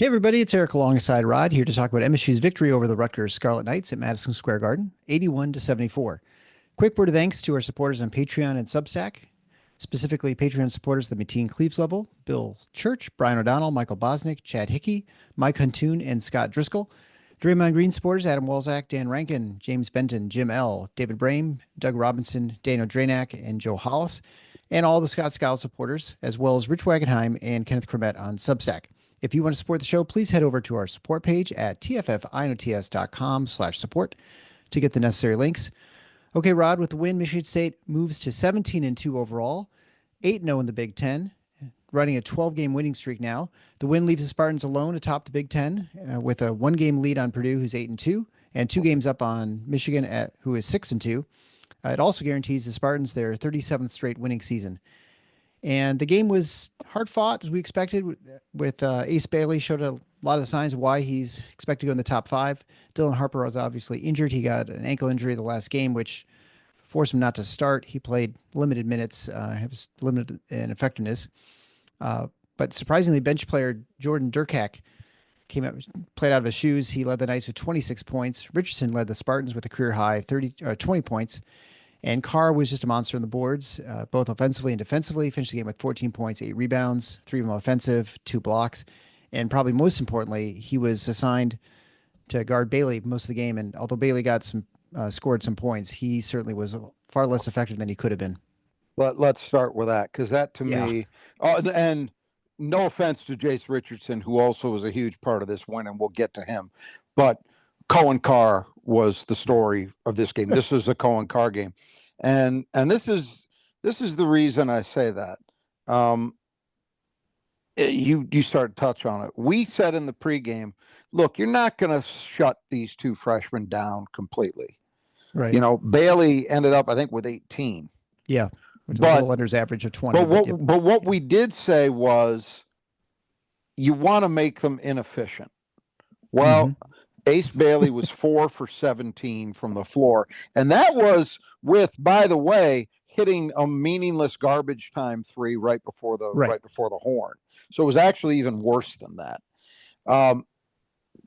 Hey everybody, it's Eric alongside Rod here to talk about MSU's victory over the Rutgers Scarlet Knights at Madison Square Garden, 81 to 74. Quick word of thanks to our supporters on Patreon and Substack, specifically Patreon supporters at the Mateen Cleaves level: Bill Church, Brian O'Donnell, Michael Bosnick, Chad Hickey, Mike Huntoon, and Scott Driscoll. Draymond Green supporters: Adam Walzak, Dan Rankin, James Benton, Jim L., David Brame, Doug Robinson, Daniel Dranak, and Joe Hollis, and all the Scott Scout supporters, as well as Rich Wagenheim and Kenneth Cremett on Substack. If you want to support the show, please head over to our support page at tffinots.com/support to get the necessary links. Okay, Rod, with the win, Michigan State moves to 17-2 overall, 8-0 in the Big Ten, running a 12-game winning streak now. The win leaves the Spartans alone atop the Big Ten with a one-game lead on Purdue, who's 8-2, and 2 games up on Michigan, who is 6-2. It also guarantees the Spartans their 37th straight winning season. And the game was hard fought, as we expected, with Ace Bailey showed a lot of the signs of why he's expected to go in the top 5. Dylan Harper was obviously injured. He got an ankle injury the last game, which forced him not to start. He played limited minutes, was limited in effectiveness. But surprisingly, bench player Jordan Durkak played out of his shoes. He led the Knights with 26 points. Richardson led the Spartans with a career high 20 points. And Carr was just a monster on the boards, both offensively and defensively. Finished the game with 14 points, 8 rebounds, 3 of them offensive, 2 blocks. And probably most importantly, he was assigned to guard Bailey most of the game. And although Bailey scored some points, he certainly was far less effective than he could have been. Let's start with that, because that to me, and no offense to Jace Richardson, who also was a huge part of this win, and we'll get to him, but Cohen Carr was the story of this game. This is a Cohen Carr game, and this is the reason I say that. You started to touch on it. We said in the pregame, look, you're not going to shut these 2 freshmen down completely. Right. You know, Bailey ended up, I think, with 18. Yeah, which is a little under his average of 20. But what we did say was, you want to make them inefficient. Well, Ace Bailey was 4 for 17 from the floor. And that was with, by the way, hitting a meaningless garbage time 3 right before the horn. So it was actually even worse than that.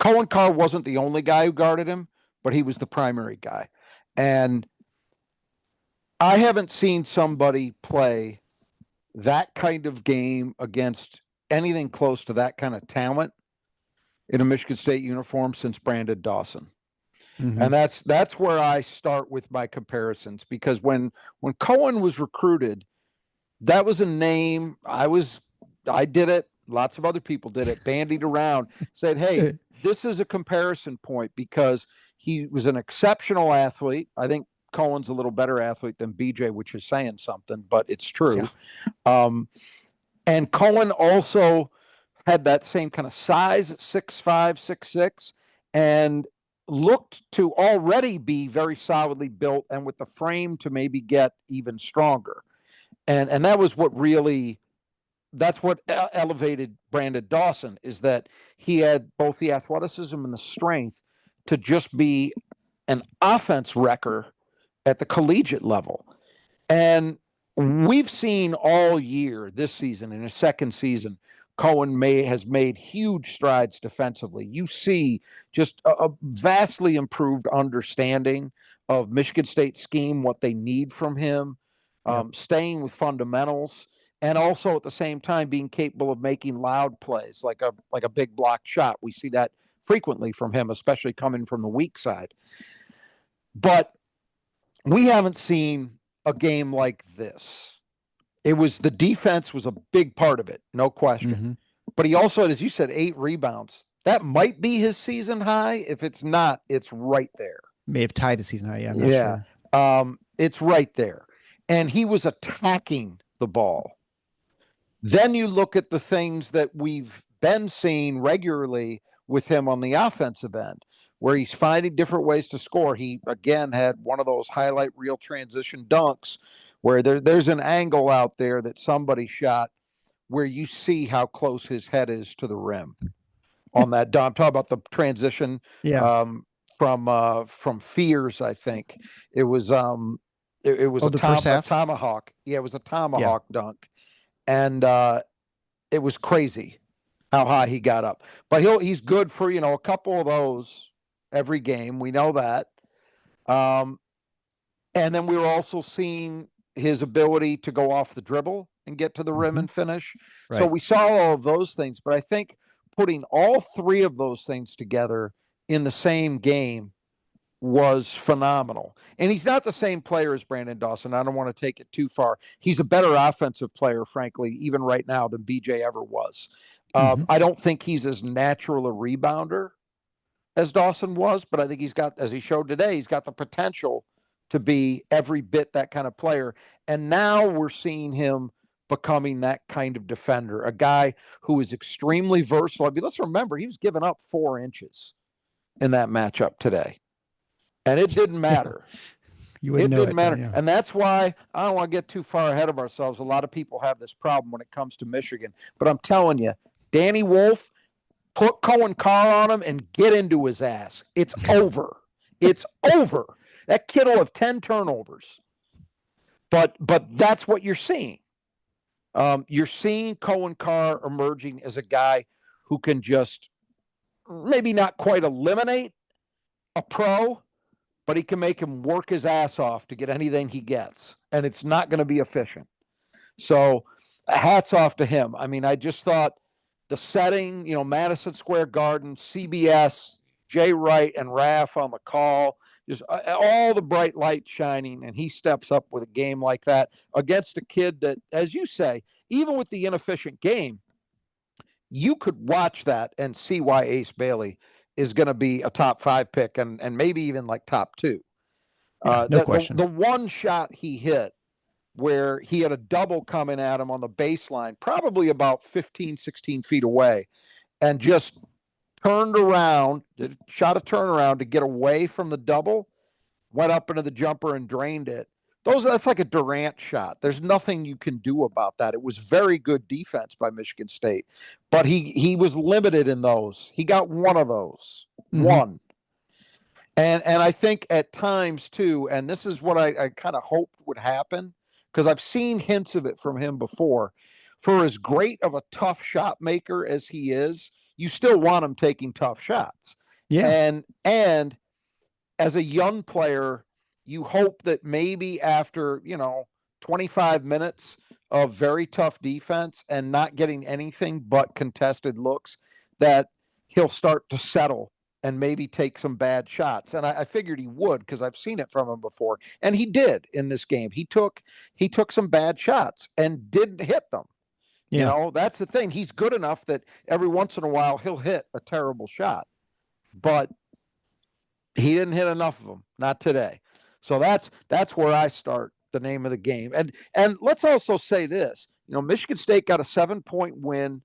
Cohen Carr wasn't the only guy who guarded him, but he was the primary guy. And I haven't seen somebody play that kind of game against anything close to that kind of talent in a Michigan State uniform since Brandon Dawson. And that's where I start with my comparisons, because when Cohen was recruited, that was a name I did it, lots of other people did it, bandied around, said, hey, this is a comparison point, because he was an exceptional athlete. I think Cohen's a little better athlete than BJ, which is saying something, but it's true. Yeah. And Cohen also had that same kind of size, 6'5", 6'6", and looked to already be very solidly built, and with the frame to maybe get even stronger. And that was that's what elevated Brandon Dawson, is that he had both the athleticism and the strength to just be an offense wrecker at the collegiate level. And we've seen all year this season, in his second season, Cohen has made huge strides defensively. You see just a vastly improved understanding of Michigan State scheme, what they need from him, staying with fundamentals, and also at the same time being capable of making loud plays, like a big block shot. We see that frequently from him, especially coming from the weak side. But we haven't seen a game like this. The defense was a big part of it, no question. But he also had, as you said, 8 rebounds. That might be his season high. If it's not, it's right there. May have tied the season high. Yeah, I'm not sure. It's right there. And he was attacking the ball. Then you look at the things that we've been seeing regularly with him on the offensive end, where he's finding different ways to score. He, again, had one of those highlight reel transition dunks where there's an angle out there that somebody shot where you see how close his head is to the rim on that dunk. I'm talking about the transition from Fears, I think. It was a tomahawk. Yeah, it was a tomahawk dunk. And it was crazy. how high he got up. But he's good for, a couple of those every game. We know that. And then we were also seeing his ability to go off the dribble and get to the rim and finish. Right. So we saw all of those things. But I think putting all three of those things together in the same game was phenomenal. And he's not the same player as Brandon Dawson. I don't want to take it too far. He's a better offensive player, frankly, even right now than BJ ever was. I don't think he's as natural a rebounder as Dawson was, but I think he's got, as he showed today, he's got the potential to be every bit that kind of player. And now we're seeing him becoming that kind of defender, a guy who is extremely versatile. I mean, let's remember, he was giving up 4 inches in that matchup today. And it didn't matter. It didn't matter. Yeah. And that's why I don't want to get too far ahead of ourselves. A lot of people have this problem when it comes to Michigan. But I'm telling you, Danny Wolf, put Cohen Carr on him and get into his ass. It's over. It's over. That kid will have 10 turnovers. But that's what you're seeing. You're seeing Cohen Carr emerging as a guy who can just maybe not quite eliminate a pro, but he can make him work his ass off to get anything he gets. And it's not going to be efficient. So hats off to him. I mean, I just thought the setting, Madison Square Garden, CBS, Jay Wright and Raph on the call, just all the bright light shining. And he steps up with a game like that against a kid that, as you say, even with the inefficient game, you could watch that and see why Ace Bailey is going to be a top 5 pick and maybe even like top 2. No question. The one shot he hit where he had a double coming at him on the baseline, probably about 15, 16 feet away, and just turned around, shot a turnaround to get away from the double, went up into the jumper and drained it. That's like a Durant shot. There's nothing you can do about that. It was very good defense by Michigan State, but he was limited in those. He got one of those, one. And I think at times too, and this is what I kind of hoped would happen, because I've seen hints of it from him before. For as great of a tough shot maker as he is, you still want him taking tough shots. Yeah. And as a young player, you hope that maybe after, 25 minutes of very tough defense and not getting anything but contested looks, that he'll start to settle and maybe take some bad shots. And I figured he would, because I've seen it from him before. And he did in this game. He took some bad shots and didn't hit them. Yeah. That's the thing. He's good enough that every once in a while he'll hit a terrible shot. But he didn't hit enough of them. Not today. So that's where I start the name of the game. And let's also say this, Michigan State got a 7-point win.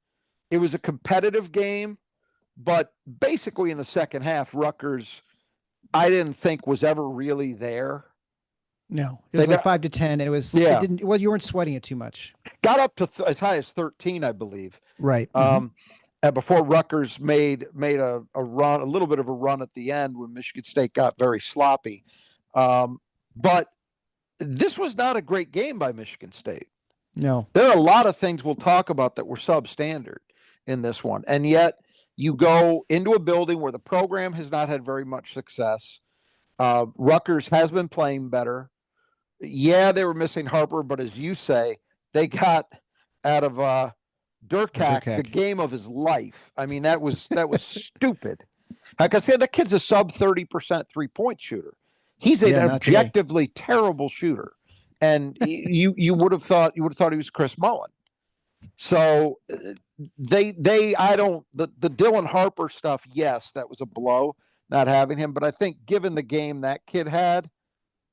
It was a competitive game, but basically in the second half, Rutgers, I didn't think was ever really there. No, it was like 5-10. And it was, you weren't sweating it too much. Got up to as high as 13, I believe. Right. And before Rutgers made a run, a little bit of a run at the end when Michigan State got very sloppy. But this was not a great game by Michigan State. No. There are a lot of things we'll talk about that were substandard in this one. And yet you go into a building where the program has not had very much success. Rutgers has been playing better. Yeah, they were missing Harper, but as you say, they got out of Durkak the game of his life. I mean, that was stupid. Like I said, that kid's a sub 30% 3-point shooter. He's an objectively terrible shooter, and you would have thought he was Chris Mullen. So the Dylan Harper stuff, yes, that was a blow not having him, but I think given the game that kid had,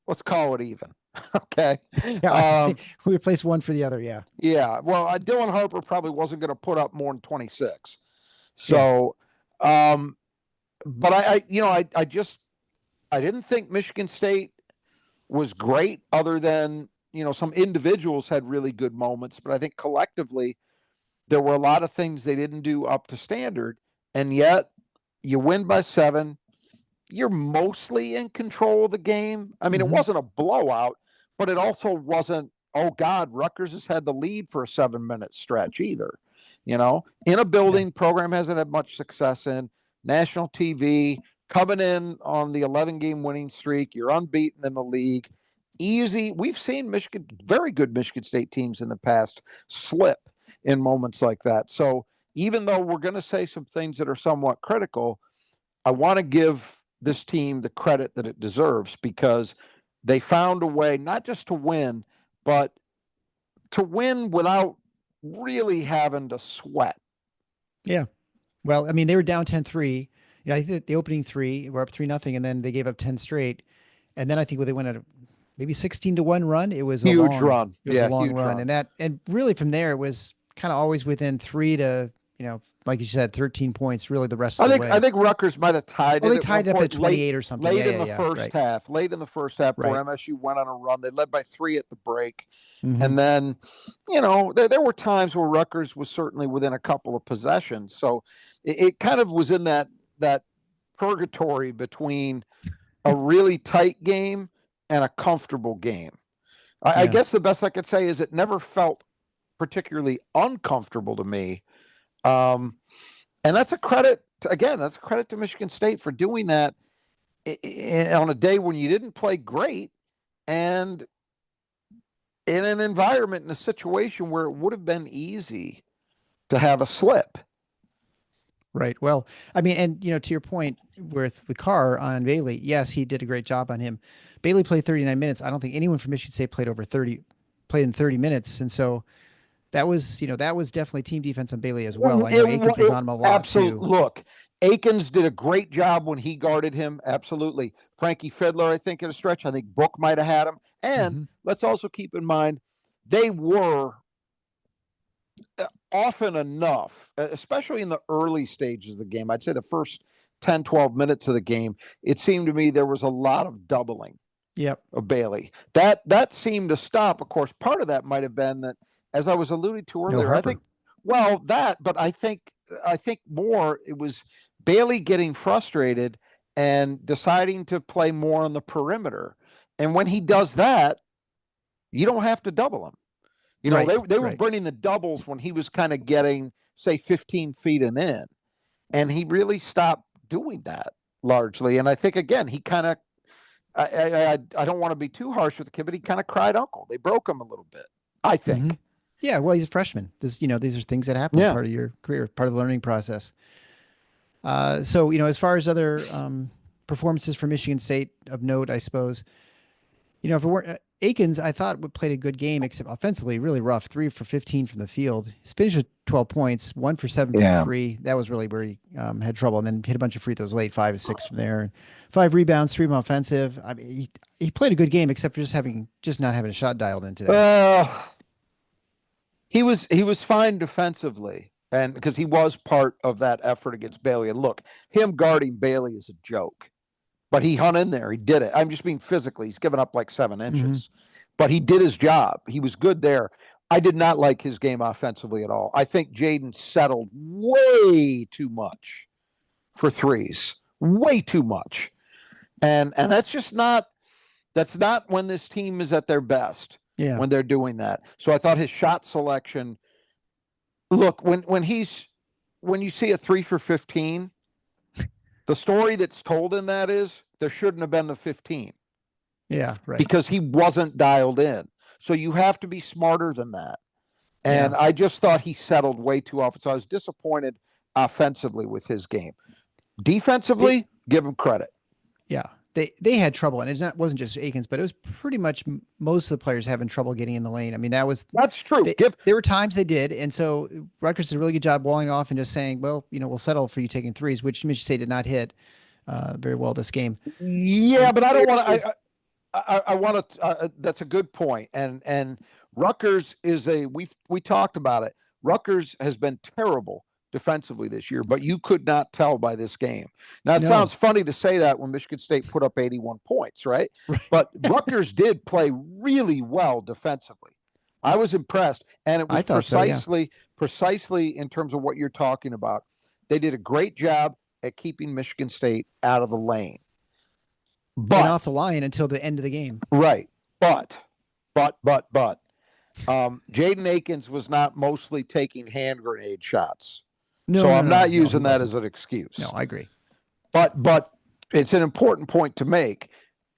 let's call it even. Okay. Yeah, we replaced one for the other. Yeah. Yeah. Well, Dylan Harper probably wasn't going to put up more than 26. So, but I didn't think Michigan State was great, other than, some individuals had really good moments, but I think collectively there were a lot of things they didn't do up to standard. And yet you win by 7. You're mostly in control of the game. I mean, it wasn't a blowout, but it also wasn't, oh God, Rutgers has had the lead for a 7-minute stretch either. in a building program hasn't had much success in, national TV, coming in on the 11-game winning streak. You're unbeaten in the league. Easy. We've seen very good Michigan State teams in the past slip in moments like that. So even though we're going to say some things that are somewhat critical, I want to give this team the credit that it deserves, because they found a way not just to win, but to win without really having to sweat. Yeah. Well, I mean, they were down 10-3. I think the opening three were up 3-0, and then they gave up 10 straight. And then I think when they went at maybe 16-1 run, it was a huge long run. It was a long run. And really from there, it was kind of always within 3 to, like you said, 13 points, really the rest of the way. I think Rutgers might have tied it. They tied it up at 28 or something. Late in the first half before MSU went on a run. They led by 3 at the break. Mm-hmm. And then, there were times where Rutgers was certainly within a couple of possessions. So it kind of was in that purgatory between a really tight game and a comfortable game. I guess the best I could say is it never felt particularly uncomfortable to me. And that's a credit to Michigan State for doing that on a day when you didn't play great, and in an environment, in a situation where it would have been easy to have a slip. Right. Well, I mean, and to your point with Carr on Bailey, yes, he did a great job on him. Bailey played 39 minutes. I don't think anyone from Michigan State played in 30 minutes. And so that was definitely team defense on Bailey as well. I know Aikens was on him a lot too. Look, Aikens did a great job when he guarded him. Absolutely. Frankie Fidler, I think, in a stretch. I think Book might have had him. And let's also keep in mind, they were often enough, especially in the early stages of the game, I'd say the first 10, 12 minutes of the game, it seemed to me there was a lot of doubling of Bailey. That seemed to stop. Of course, part of that might have been that, as I was alluding to earlier, I think more it was Bailey getting frustrated and deciding to play more on the perimeter. And when he does that, you don't have to double him. They were bringing the doubles when he was kind of getting, say, 15 feet and in. And he really stopped doing that largely. And I think, again, he kind of, I don't want to be too harsh with the kid, but he kind of cried uncle. They broke him a little bit, I think. Mm-hmm. Yeah, well, he's a freshman. These are things that happen part of your career, part of the learning process. So, as far as other performances for Michigan State of note, I suppose, if it weren't Aikens, I thought played a good game, except offensively, really rough. 3 for 15 from the field. He's finished with 12 points, 1 for 7 from 3. That was really where he had trouble, and then hit a bunch of free throws late, 5 or 6 from there. 5 rebounds, 3 from offensive. I mean, he played a good game, except for just not having a shot dialed in today. He was fine defensively, and because he was part of that effort against Bailey. And look, him guarding Bailey is a joke. But he hung in there. He did it. I'm just being physically. He's given up like 7 inches. But he did his job. He was good there. I did not like his game offensively at all. I think Jaden settled way too much for threes. Way too much. And that's just not when this team is at their best. Yeah. When they're doing that. So I thought his shot selection. Look, when you see a 3 for 15. The story that's told in that is there shouldn't have been the 15. Yeah, right. Because he wasn't dialed in. So you have to be smarter than that. And I just thought he settled way too often. So I was disappointed offensively with his game. Defensively, give him credit. Yeah. They had trouble, and it wasn't just Aikens, but it was pretty much most of the players having trouble getting in the lane. I mean, that's true. There were times they did, and so Rutgers did a really good job walling off and just saying, well, we'll settle for you taking threes, which Michigan State did not hit very well this game. Yeah, but I don't want to. I want to. That's a good point, and Rutgers is we talked about it. Rutgers has been terrible defensively this year, but you could not tell by this game. Now, it sounds funny to say that when Michigan State put up 81 points, right? But Rutgers did play really well defensively. I was impressed, and it was precisely in terms of what you're talking about. They did a great job at keeping Michigan State out of the lane. But off the line until the end of the game. Right. But Jaden Akins was not mostly taking hand grenade shots. No, so no, I'm no, not no, using he that wasn't. as an excuse. No, I agree. But it's an important point to make.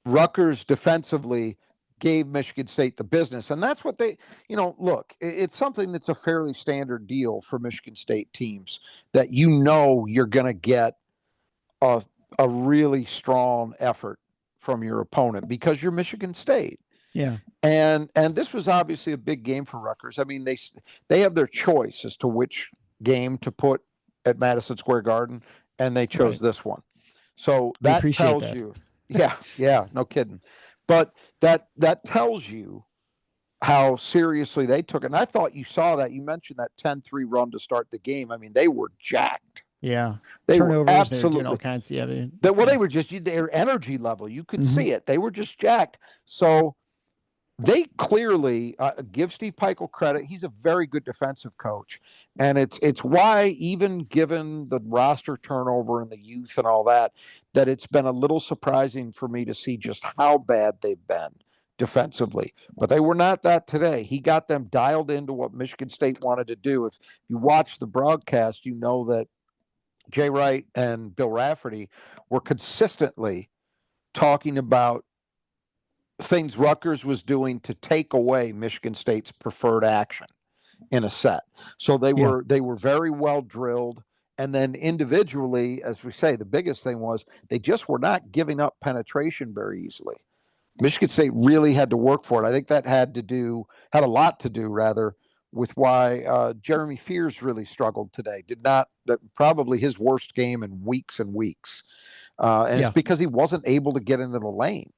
Rutgers defensively gave Michigan State the business. And that's what they, look, it's something that's a fairly standard deal for Michigan State teams, that you're going to get a really strong effort from your opponent because you're Michigan State. Yeah. And this was obviously a big game for Rutgers. I mean, they have their choice as to which game to put at Madison Square Garden, and they chose this one. So We that appreciate tells that. you, yeah, no kidding. But that tells you how seriously they took it. And I thought you saw that. You mentioned that 10-3 run to start the game. I mean, they were jacked. Yeah. They Turnovers, were absolutely, they were doing all kinds. Yeah. they were just, their energy level, you could see it. They were just jacked. So they clearly give Steve Peichel credit. He's a very good defensive coach. And it's why, even given the roster turnover and the youth and all that it's been a little surprising for me to see just how bad they've been defensively. But they were not that today. He got them dialed into what Michigan State wanted to do. If you watch the broadcast, you know that Jay Wright and Bill Rafferty were consistently talking about things Rutgers was doing to take away Michigan State's preferred action in a set. So they were very well drilled. And then individually, as we say, the biggest thing was they just were not giving up penetration very easily. Michigan State really had to work for it. I think that had a lot to do rather with why Jeremy Fears really struggled today. Probably his worst game in weeks and weeks. It's because he wasn't able to get into the lane.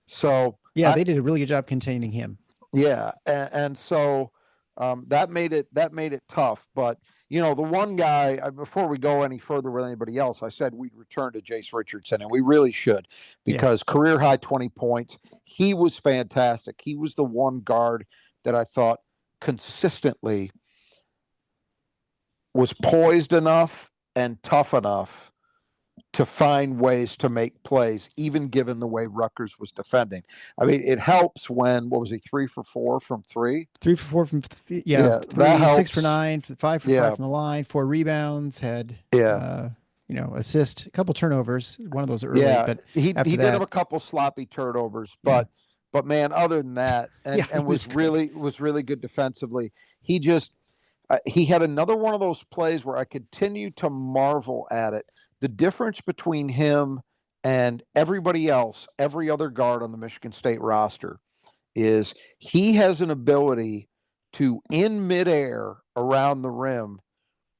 So they did a really good job containing him. Yeah, and so that made it tough. But the one guy, before we go any further with anybody else, I said we'd return to Jace Richardson, and we really should, because career high 20 points. He was fantastic. He was the one guard that I thought consistently was poised enough and tough enough to find ways to make plays, even given the way Rutgers was defending. I mean, it helps when, 3 for 4 from 3? 3 for 4 from, 3, that helps. 6 for 9, 5 for 5 from the line, 4 rebounds, had, assist, a couple turnovers, one of those early. But he did have a couple sloppy turnovers, but man, other than that, and was really good defensively. He just, he had another one of those plays where I continue to marvel at it. The difference between him and everybody else, every other guard on the Michigan State roster, is he has an ability to, in midair around the rim,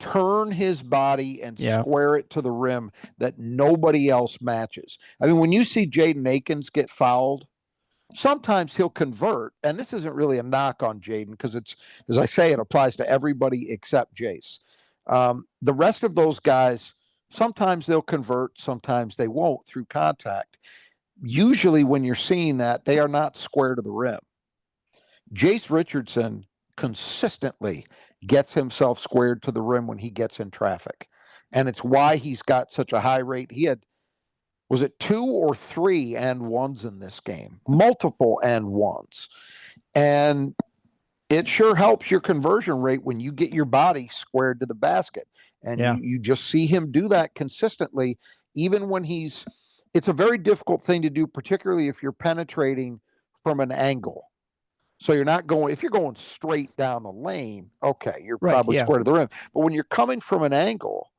turn his body and square it to the rim that nobody else matches. I mean, when you see Jaden Akins get fouled, sometimes he'll convert, and this isn't really a knock on Jaden because it's, as I say, it applies to everybody except Jace. The rest of those guys, sometimes they'll convert, sometimes they won't through contact. Usually when you're seeing that, they are not square to the rim. Jace Richardson consistently gets himself squared to the rim when he gets in traffic. And it's why he's got such a high rate. He had, was it 2 or 3 and ones in this game? Multiple and ones. And it sure helps your conversion rate when you get your body squared to the basket. And you just see him do that consistently, even when it's a very difficult thing to do, particularly if you're penetrating from an angle. So you're not going, if you're going straight down the lane, okay, you're probably square to the rim. But when you're coming from an angle,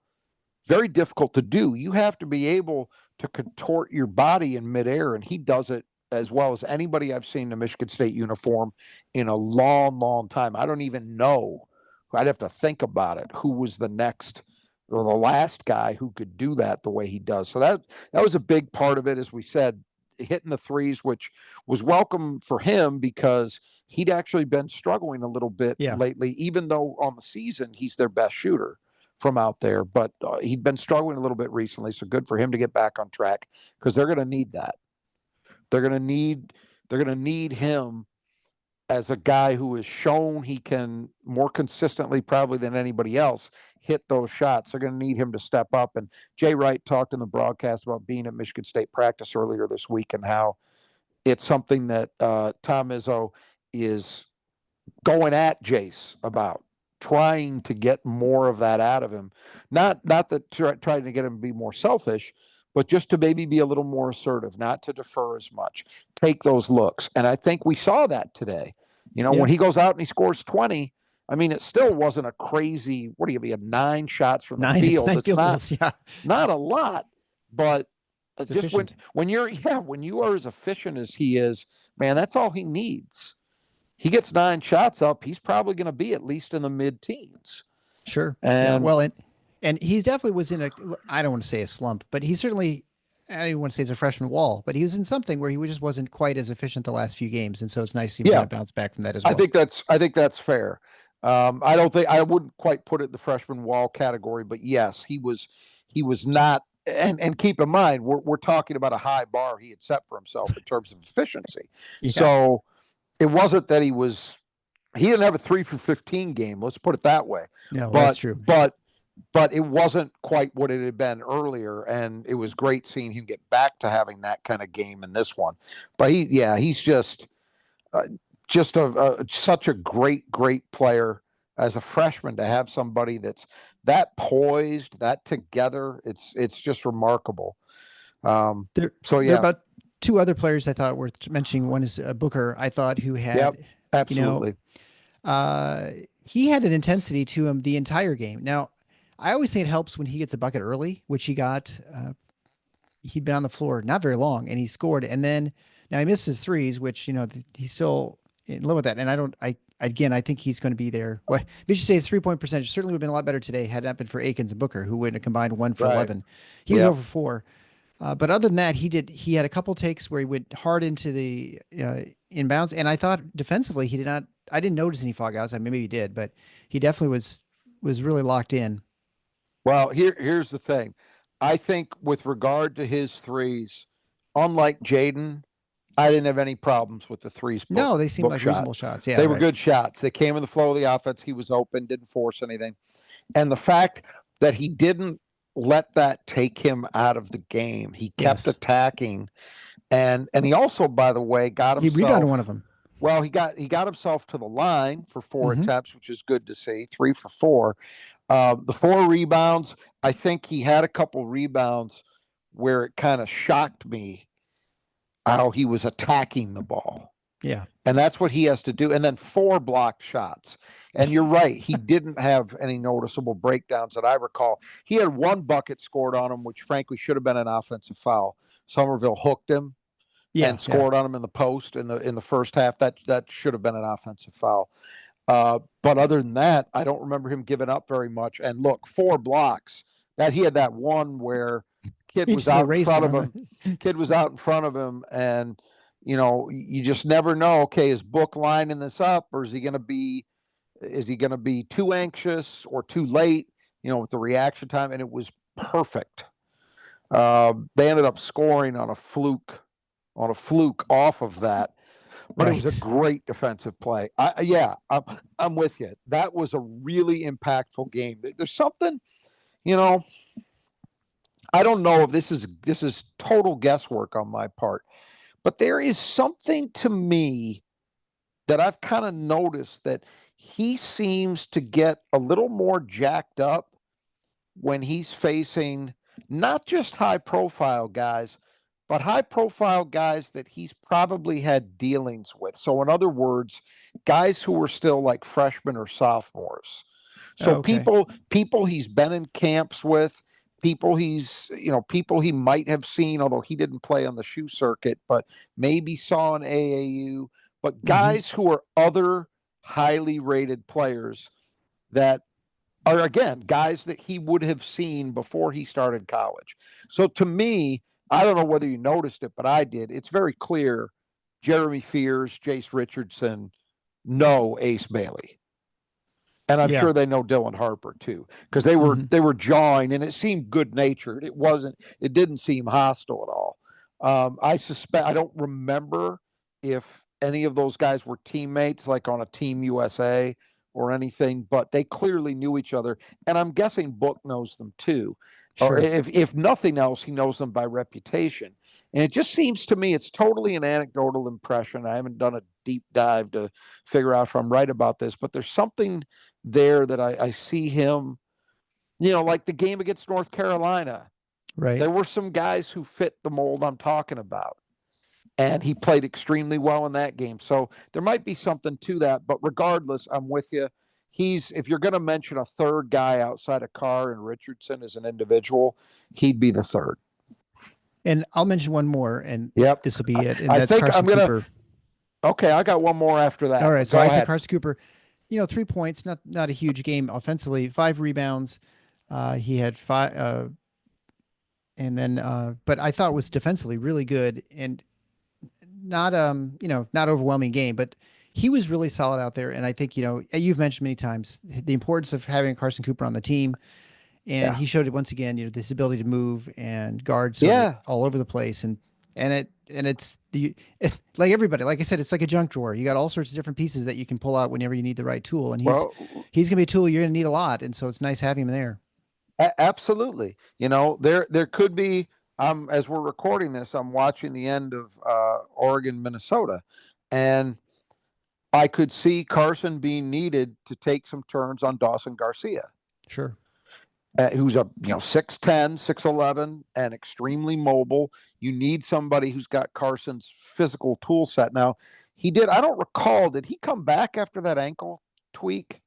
very difficult to do. You have to be able to contort your body in midair, and he does it as well as anybody I've seen in a Michigan State uniform in a long, long time. I don't even know. I'd have to think about it. Who was the next or the last guy who could do that the way he does? So that was a big part of it, as we said, hitting the threes, which was welcome for him because he'd actually been struggling a little bit lately, even though on the season he's their best shooter from out there. But he'd been struggling a little bit recently, so good for him to get back on track because they're going to need that. They're going to need him as a guy who has shown he can more consistently, probably than anybody else, hit those shots. They're going to need him to step up. And Jay Wright talked in the broadcast about being at Michigan State practice earlier this week and how it's something that Tom Izzo is going at Jace about, trying to get more of that out of him. Not that trying to get him to be more selfish, but just to maybe be a little more assertive, not to defer as much, take those looks. And I think we saw that today. You know, Yeah. when he goes out and he scores 20, I mean, it still wasn't a crazy, what do you have 9 shots from the field? Nine It's field goals, yeah. not a lot, but It's just efficient. when you are as efficient as he is, man, that's all he needs. He gets 9 shots up, he's probably going to be at least in the mid-teens. Sure. Yeah. And Well, and he definitely was in a, I don't want to say a slump, but he certainly, I don't want to say it's a freshman wall, but he was in something where he just wasn't quite as efficient the last few games. And so it's nice to see him kind of bounce back from that as well. I think that's fair. I wouldn't quite put it in the freshman wall category, but yes, he was not. And keep in mind, we're talking about a high bar he had set for himself in terms of efficiency. Yeah. So it wasn't that he didn't have a 3 for 15 game. Let's put it that way. No, but, that's true. But it wasn't quite what it had been earlier, and it was great seeing him get back to having that kind of game in this one. But he's just such a great player as a freshman, to have somebody that's that poised, that together. It's just remarkable. There are about 2 other players I thought worth mentioning. One is Booker, I thought, who had, absolutely. He had an intensity to him the entire game. Now, I always say it helps when he gets a bucket early, which he got. He'd been on the floor not very long, and he scored. And then now he missed his threes, which he's still in love with that. And I think he's going to be there. Well, we should say his 3-point percentage certainly would have been a lot better today had it not been for Akins and Booker, who would have combined 1 for 11. He was over 4. But other than that, he had a couple takes where he went hard into the inbounds, and I thought defensively he did not. I didn't notice any fog outs. I mean, maybe he did, but he definitely was really locked in. Well, here's the thing. I think with regard to his threes, unlike Jaden, I didn't have any problems with the threes. No, they seemed like reasonable shots. Yeah, they were good shots. They came in the flow of the offense. He was open, didn't force anything. And the fact that he didn't let that take him out of the game, he kept attacking. And he also, by the way, got himself. He rebounded one of them. Well, he got himself to the line for 4 attempts, which is good to see. 3 for 4. The 4 rebounds, I think he had a couple rebounds where it kind of shocked me how he was attacking the ball. Yeah. And that's what he has to do. And then 4 blocked shots. And you're right, he didn't have any noticeable breakdowns that I recall. He had 1 bucket scored on him, which frankly should have been an offensive foul. Somerville hooked him and scored on him in the post in the first half. That should have been an offensive foul. But other than that, I don't remember him giving up very much. And look, 4 blocks. That he had that one where kid was out in front of him. Kid was out in front of him, and you just never know. Okay, is Book lining this up, or is he going to be too anxious or too late? With the reaction time, and it was perfect. They ended up scoring on a fluke off of that. But It was a great defensive play. I'm with you. That was a really impactful game. There's something, I don't know if this is total guesswork on my part, but there is something to me that I've kind of noticed, that he seems to get a little more jacked up when he's facing not just high-profile guys, but high-profile guys that he's probably had dealings with. So in other words, guys who were still like freshmen or sophomores. So people he's been in camps with, people he might have seen, although he didn't play on the shoe circuit, but maybe saw in AAU. But guys who are other highly rated players that are, again, guys that he would have seen before he started college. So to me, I don't know whether you noticed it, but I did. It's very clear Jeremy Fears, Jace Richardson know Ace Bailey. And I'm sure they know Dylan Harper too, because they were jawing, and it seemed good natured. It didn't seem hostile at all. I don't remember if any of those guys were teammates, like on a Team USA or anything, but they clearly knew each other. And I'm guessing Book knows them too. Sure. Or if nothing else, he knows them by reputation. And it just seems to me, it's totally an anecdotal impression. I haven't done a deep dive to figure out if I'm right about this, but there's something there that I see him, like the game against North Carolina. Right. There were some guys who fit the mold I'm talking about, and he played extremely well in that game. So there might be something to that, but regardless, I'm with you. If you're going to mention a third guy outside of Carr and Richardson as an individual, he'd be the third. And I'll mention one more, and Yep. this will be it. And I that's think Carson I'm gonna. Cooper. Okay, I got one more after that. All right, so Go I said ahead. Carson Cooper, 3 points, not a huge game offensively, 5 rebounds. He had 5, and then, but I thought it was defensively really good and not, not overwhelming game, but he was really solid out there. And I think, you've mentioned many times the importance of having Carson Cooper on the team. And he showed it once again, this ability to move and guard all over the place. And it's like everybody, like I said, it's like a junk drawer. You got all sorts of different pieces that you can pull out whenever you need the right tool. And he's going to be a tool you're going to need a lot. And so it's nice having him there. Absolutely. There could be, as we're recording this, I'm watching the end of Oregon, Minnesota, and I could see Carson being needed to take some turns on Dawson Garcia. Sure. Who's a 6'10", 6'11", and extremely mobile. You need somebody who's got Carson's physical tool set. Now, I don't recall, did he come back after that ankle tweak?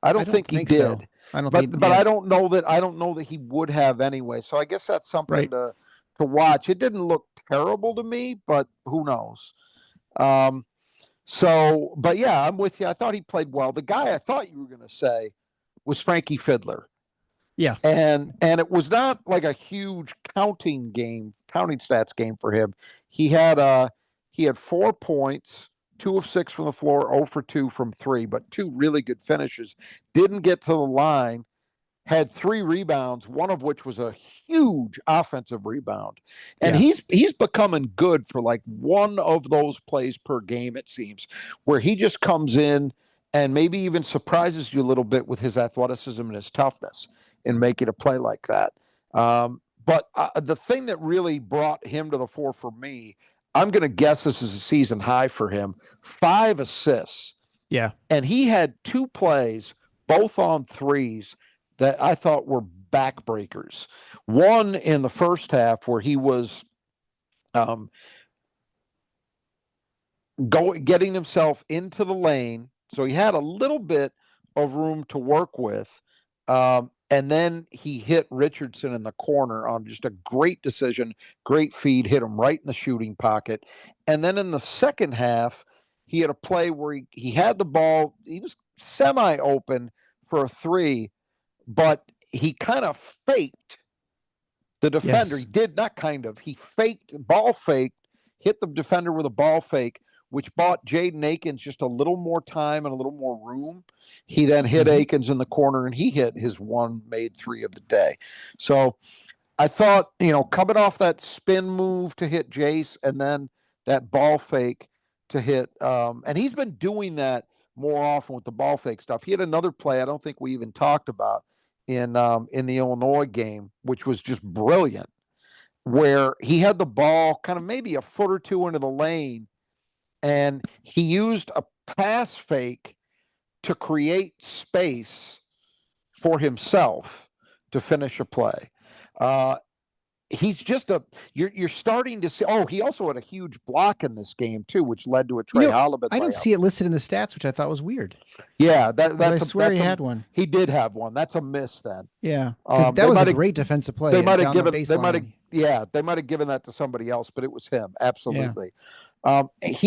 I don't think he did. So. But I don't know that he would have anyway. So I guess that's something to watch. It didn't look terrible to me, but who knows? But yeah, I'm with you. I thought he played well. The guy I thought you were going to say was Frankie Fidler. Yeah. And it was not like a huge counting stats game for him. He had 4 points, 2 of 6 from the floor, 0 for 2 from 3, but 2 really good finishes. Didn't get to the line, had 3 rebounds, one of which was a huge offensive rebound. And he's becoming good for like one of those plays per game, it seems, where he just comes in and maybe even surprises you a little bit with his athleticism and his toughness in making a play like that. But the thing that really brought him to the fore for me, I'm going to guess this is a season high for him, 5 assists. Yeah. And he had 2 plays, both on threes, that I thought were backbreakers. One in the first half where he was getting himself into the lane. So he had a little bit of room to work with. And then he hit Richardson in the corner on just a great decision, great feed, hit him right in the shooting pocket. And then in the second half, he had a play where he had the ball. He was semi-open for a 3, but he kind of faked the defender. Yes. He did not kind of. He ball faked, hit the defender with a ball fake, which bought Jaden Akins just a little more time and a little more room. He then hit Akins in the corner, and he hit his one made 3 of the day. So I thought, coming off that spin move to hit Jace and then that ball fake to hit, and he's been doing that more often with the ball fake stuff. He had another play I don't think we even talked about in the Illinois game, which was just brilliant, where he had the ball kind of maybe a foot or 2 into the lane, and he used a pass fake to create space for himself to finish a play. He's just you're starting to see. Oh, he also had a huge block in this game too, which led to a Trey Holliman. I don't see it listed in the stats, which I thought was weird. Yeah, I swear he had one. He did have one. That's a miss then. Yeah, because that was a great defensive play. They might have given that to somebody else, but it was him. Absolutely. Yeah.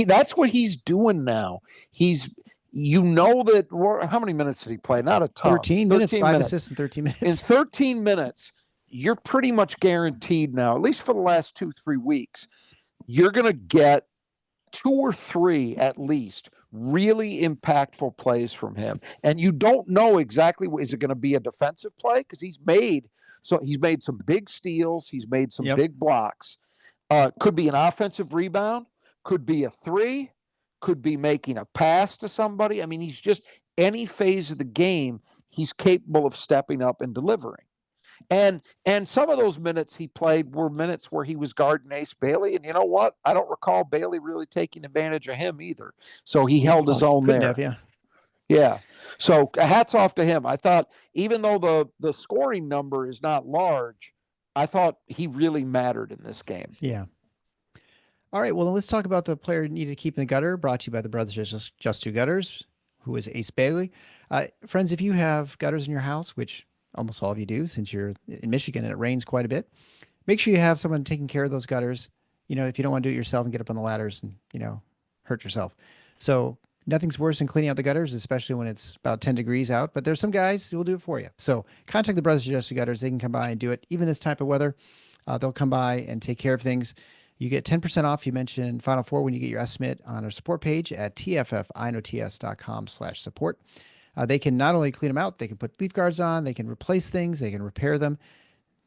That's what he's doing now. That how many minutes did he play? Not a ton. 13 minutes, 5 assists in 13 minutes. In 13 minutes, you're pretty much guaranteed now, at least for the last 2-3 weeks, you're going to get 2 or 3 at least really impactful plays from him. And you don't know exactly is it going to be a defensive play, because he's made some big steals, he's made some big blocks. Could be an offensive rebound, could be a 3, could be making a pass to somebody. I mean, he's just any phase of the game, he's capable of stepping up and delivering. And some of those minutes he played were minutes where he was guarding Ace Bailey. And you know what? I don't recall Bailey really taking advantage of him either. So he held his own Couldn't there. have, yeah. Yeah. So hats off to him. I thought, even though the scoring number is not large, I thought he really mattered in this game. Yeah. All right. Well, let's talk about the player you needed to keep in the gutter, brought to you by the Brothers Just Two Gutters, who is Ace Bailey. Friends, if you have gutters in your house, which almost all of you do since you're in Michigan and it rains quite a bit, make sure you have someone taking care of those gutters. You know, if you don't want to do it yourself and get up on the ladders and, you know, hurt yourself. So nothing's worse than cleaning out the gutters, especially when it's about 10 degrees out. But there's some guys who will do it for you. So contact the Brothers Just Two Gutters. They can come by and do it. Even this type of weather, they'll come by and take care of things. You get 10% off. You mentioned Final Four when you get your estimate on our support page at tffinots.com/support. They can not only clean them out, they can put leaf guards on, they can replace things, they can repair them,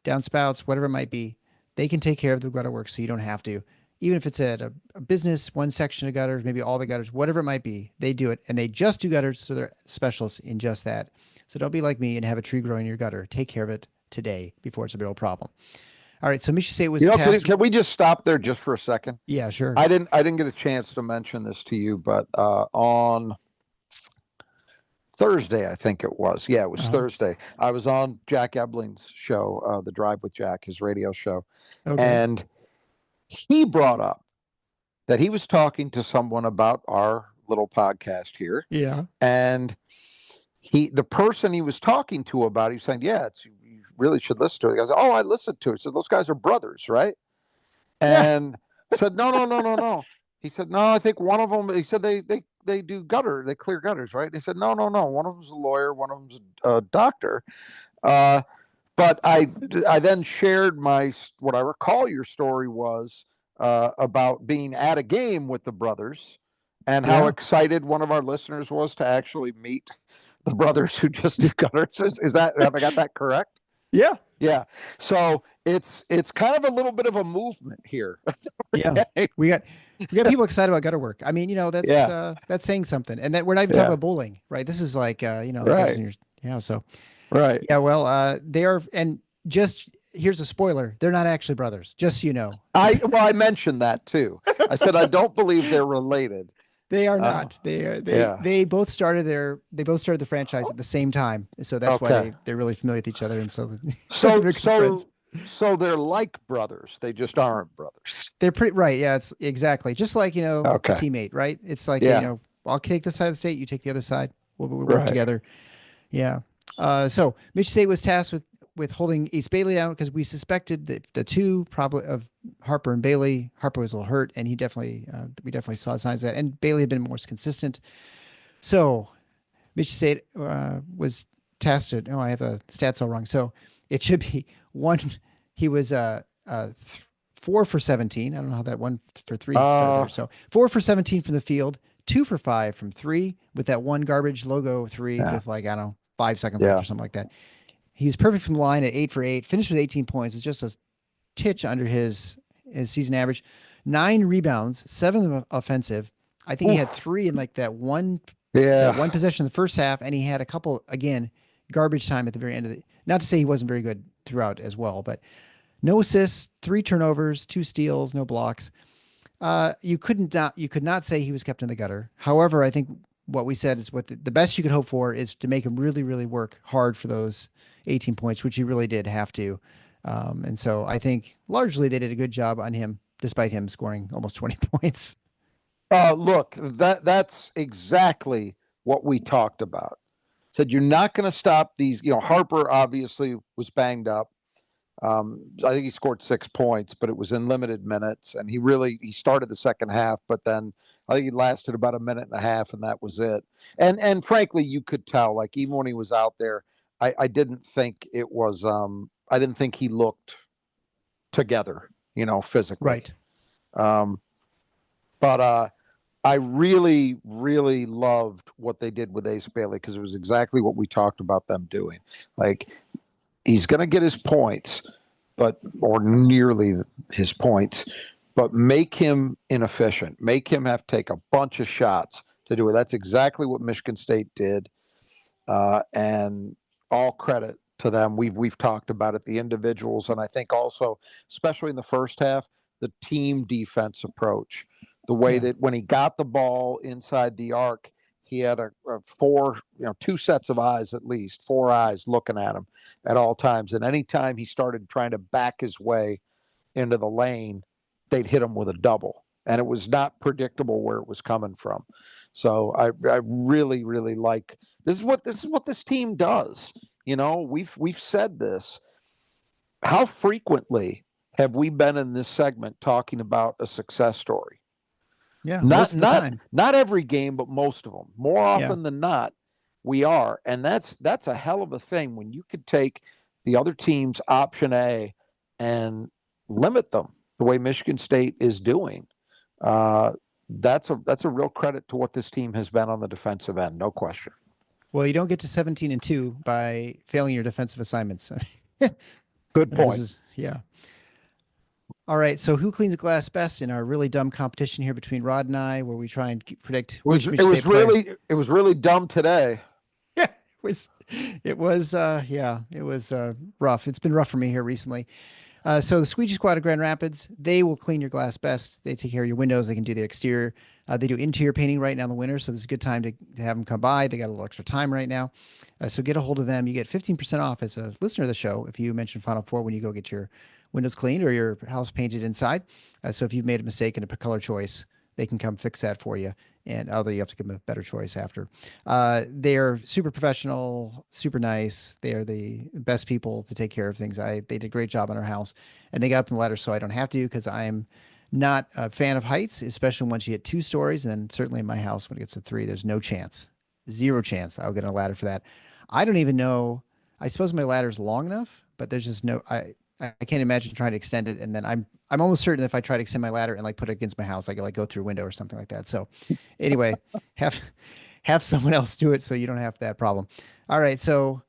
downspouts, whatever it might be. They can take care of the gutter work so you don't have to. Even if it's at a business, one section of gutters, maybe all the gutters, whatever it might be, they do it. And they just do gutters, so they're specialists in just that. So don't be like me and have a tree growing in your gutter. Take care of it today before it's a real problem. All right, so Michigan State was tasked. Can we just stop there just for a second? Yeah, sure. I didn't get a chance to mention this to you, but on Thursday, I think it was. Yeah, it was Thursday. I was on Jack Ebling's show, The Drive with Jack, his radio show. Okay. And he brought up that he was talking to someone about our little podcast here. Yeah. And the person he was talking to about it, he was saying, yeah, you really should listen to it. He goes, oh, I listened to it. So those guys are brothers, right? And said, no. He said, no, I think one of them, he said they do they clear gutters, right? He said, no. One of them's a lawyer, one of them's a doctor. But I then shared what I recall your story was about being at a game with the brothers and how excited one of our listeners was to actually meet the brothers who just do gutters. Is that, have I got that correct? Yeah. Yeah. So it's kind of a little bit of a movement here. Yeah. We got people excited about gutter work. I mean, you know, that's saying something. And that we're not even talking about bowling, right? This is like right. So right. Yeah, well, they are, and just here's a spoiler, they're not actually brothers, just so you know. I mentioned that too. I said I don't believe they're related. They are not. They both started the franchise at the same time. So that's why they're really familiar with each other. And so they're like brothers. They just aren't brothers. They're pretty right. Yeah, it's exactly just like, a teammate, right? It's like, I'll take this side of the state, you take the other side. We'll work together. Yeah. So Michigan State was tasked with holding Ace Bailey down because we suspected that the two probably of Harper and Bailey. Harper was a little hurt, and we definitely saw signs of that. And Bailey had been more consistent. So Michigan State was tasked. I have a stats all wrong. So it should be one. He was 4 for 17. I don't know how that 1 for 3 started there. So 4 for 17 from the field, 2 for 5 from 3 with that one garbage logo 3 with 5 seconds left or something like that. He was perfect from the line at 8 for 8, finished with 18 points. It's just a titch under his season average. 9 rebounds, 7 of them offensive. I think he had 3 in that one possession in the first half, and he had a couple, again, garbage time at the very end of it. Not to say he wasn't very good throughout as well, but no assists, 3 turnovers, 2 steals, no blocks. You could not say he was kept in the gutter. However, I think what we said is what the best you could hope for is to make him really, really work hard for those 18 points, which he really did have to. And so I think largely they did a good job on him, despite him scoring almost 20 points. Look, that's exactly what we talked about. Said you're not going to stop these. Harper obviously was banged up. I think he scored 6 points, but it was in limited minutes, and he started the second half, but then I think he lasted about a minute and a half, and that was it. And frankly, you could tell, even when he was out there, I didn't think it was. I didn't think he looked together, physically. Right. But I really, really loved what they did with Ace Bailey because it was exactly what we talked about them doing. He's going to get his points, or nearly his points, but make him inefficient. Make him have to take a bunch of shots to do it. That's exactly what Michigan State did. And all credit to them. We've talked about it, the individuals, and I think also, especially in the first half, the team defense approach. The way Yeah. that when he got the ball inside the arc, he had a four, two sets of eyes, at least four eyes looking at him at all times. And anytime he started trying to back his way into the lane, they'd hit him with a double. And it was not predictable where it was coming from. So I really, really like this is what this team does. We've said this. How frequently have we been in this segment talking about a success story? Yeah, most of the time. Not every game, but most of them. More often than not, we are. And that's a hell of a thing when you could take the other team's option A and limit them the way Michigan State is doing. That's a real credit to what this team has been on the defensive end, no question. Well, you don't get to 17-2 by failing your defensive assignments. Good point. Yeah. All right. So who cleans the glass best in our really dumb competition here between Rod and I, where we try and predict which it was really dumb today. Yeah, it was rough. It's been rough for me here recently. So the Squeegee Squad of Grand Rapids, they will clean your glass best. They take care of your windows. They can do the exterior. They do interior painting right now in the winter, so this is a good time to have them come by. They got a little extra time right now. So get a hold of them. You get 15% off as a listener of the show if you mention Final Four when you go get your windows cleaned or your house painted inside. So if you've made a mistake in a color choice, they can come fix that for you. And although you have to give them a better choice after. They're super professional, super nice. They're the best people to take care of things. They did a great job on our house. And they got up in the ladder so I don't have to, because I'm not a fan of heights, especially once you hit 2 stories. And then certainly in my house, when it gets to 3, there's no chance. 0 chance I'll get on a ladder for that. I don't even know. I suppose my ladder's long enough, but there's just no... I can't imagine trying to extend it, and then I'm almost certain if I try to extend my ladder and like put it against my house, I could go through a window or something like that. So, anyway, have someone else do it so you don't have that problem. All right, so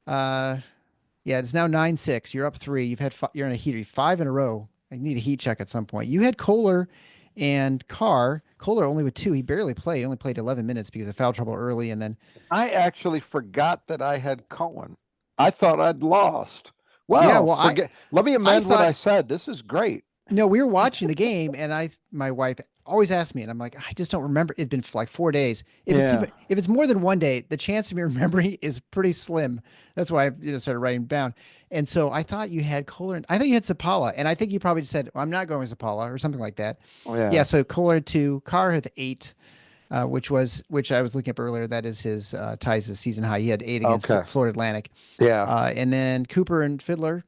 it's now 9-6. You're up 3. You're in a heater 5 in a row. I need a heat check at some point. You had Kohler and Carr. Kohler only with 2. He barely played. He only played 11 minutes because of foul trouble early, and then I actually forgot that I had Cohen. I thought I'd lost. Well, let me amend what I said. This is great. No, we were watching the game, and my wife always asks me, and I'm like, I just don't remember. It'd been like 4 days. If it's more than 1 day, the chance of me remembering is pretty slim. That's why I started writing down. And so I thought you had Kohler. I thought you had Sapala, and I think you probably just said, well, I'm not going with Sapala or something like that. Oh, yeah. Yeah. So Kohler had 2, Carr had 8. Which I was looking up earlier. That is his ties his season high. He had 8 against Florida Atlantic. Yeah. And then Cooper and Fidler.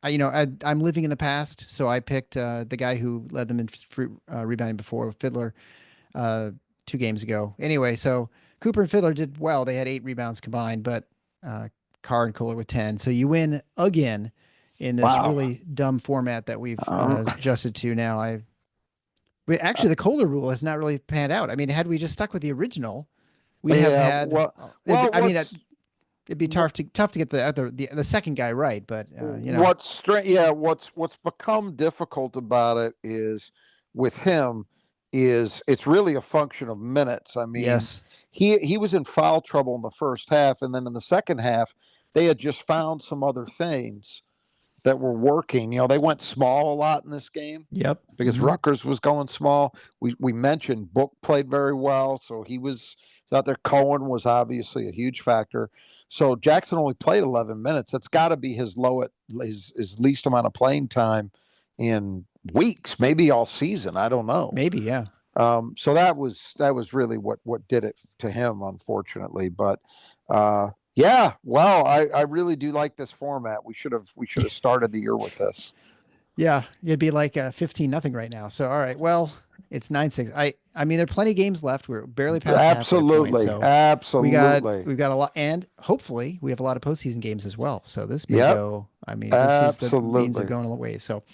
I'm living in the past, so I picked the guy who led them in rebounding before, Fidler, 2 games ago. Anyway, so Cooper and Fidler did well. They had 8 rebounds combined, but Carr and Kohler with 10. So you win again in this really dumb format that we've adjusted to now. Actually, the Kohler rule has not really panned out. I mean, had we just stuck with the original, we'd have had. It'd be tough to get the second guy right. But what's become difficult about it is with him is it's really a function of minutes. I mean, yes, he was in foul trouble in the first half, and then in the second half, they had just found some other things that were working. They went small a lot in this game. Yep. Because Rutgers was going small. We mentioned Book played very well, so he was out there. Cohen was obviously a huge factor. So Jackson only played 11 minutes. That's got to be his least amount of playing time in weeks, maybe all season. I don't know. Maybe, yeah. So that was really what did it to him, unfortunately. But yeah, well, I really do like this format. We should have started the year with this. Yeah, it'd be like 15-0 right now. So all right, well, it's 9-6. I mean, there are plenty of games left. We're barely past absolutely, halfway point, so absolutely. We've got a lot, and hopefully we have a lot of postseason games as well. So this may go. I mean, this is the means of going a long way. So,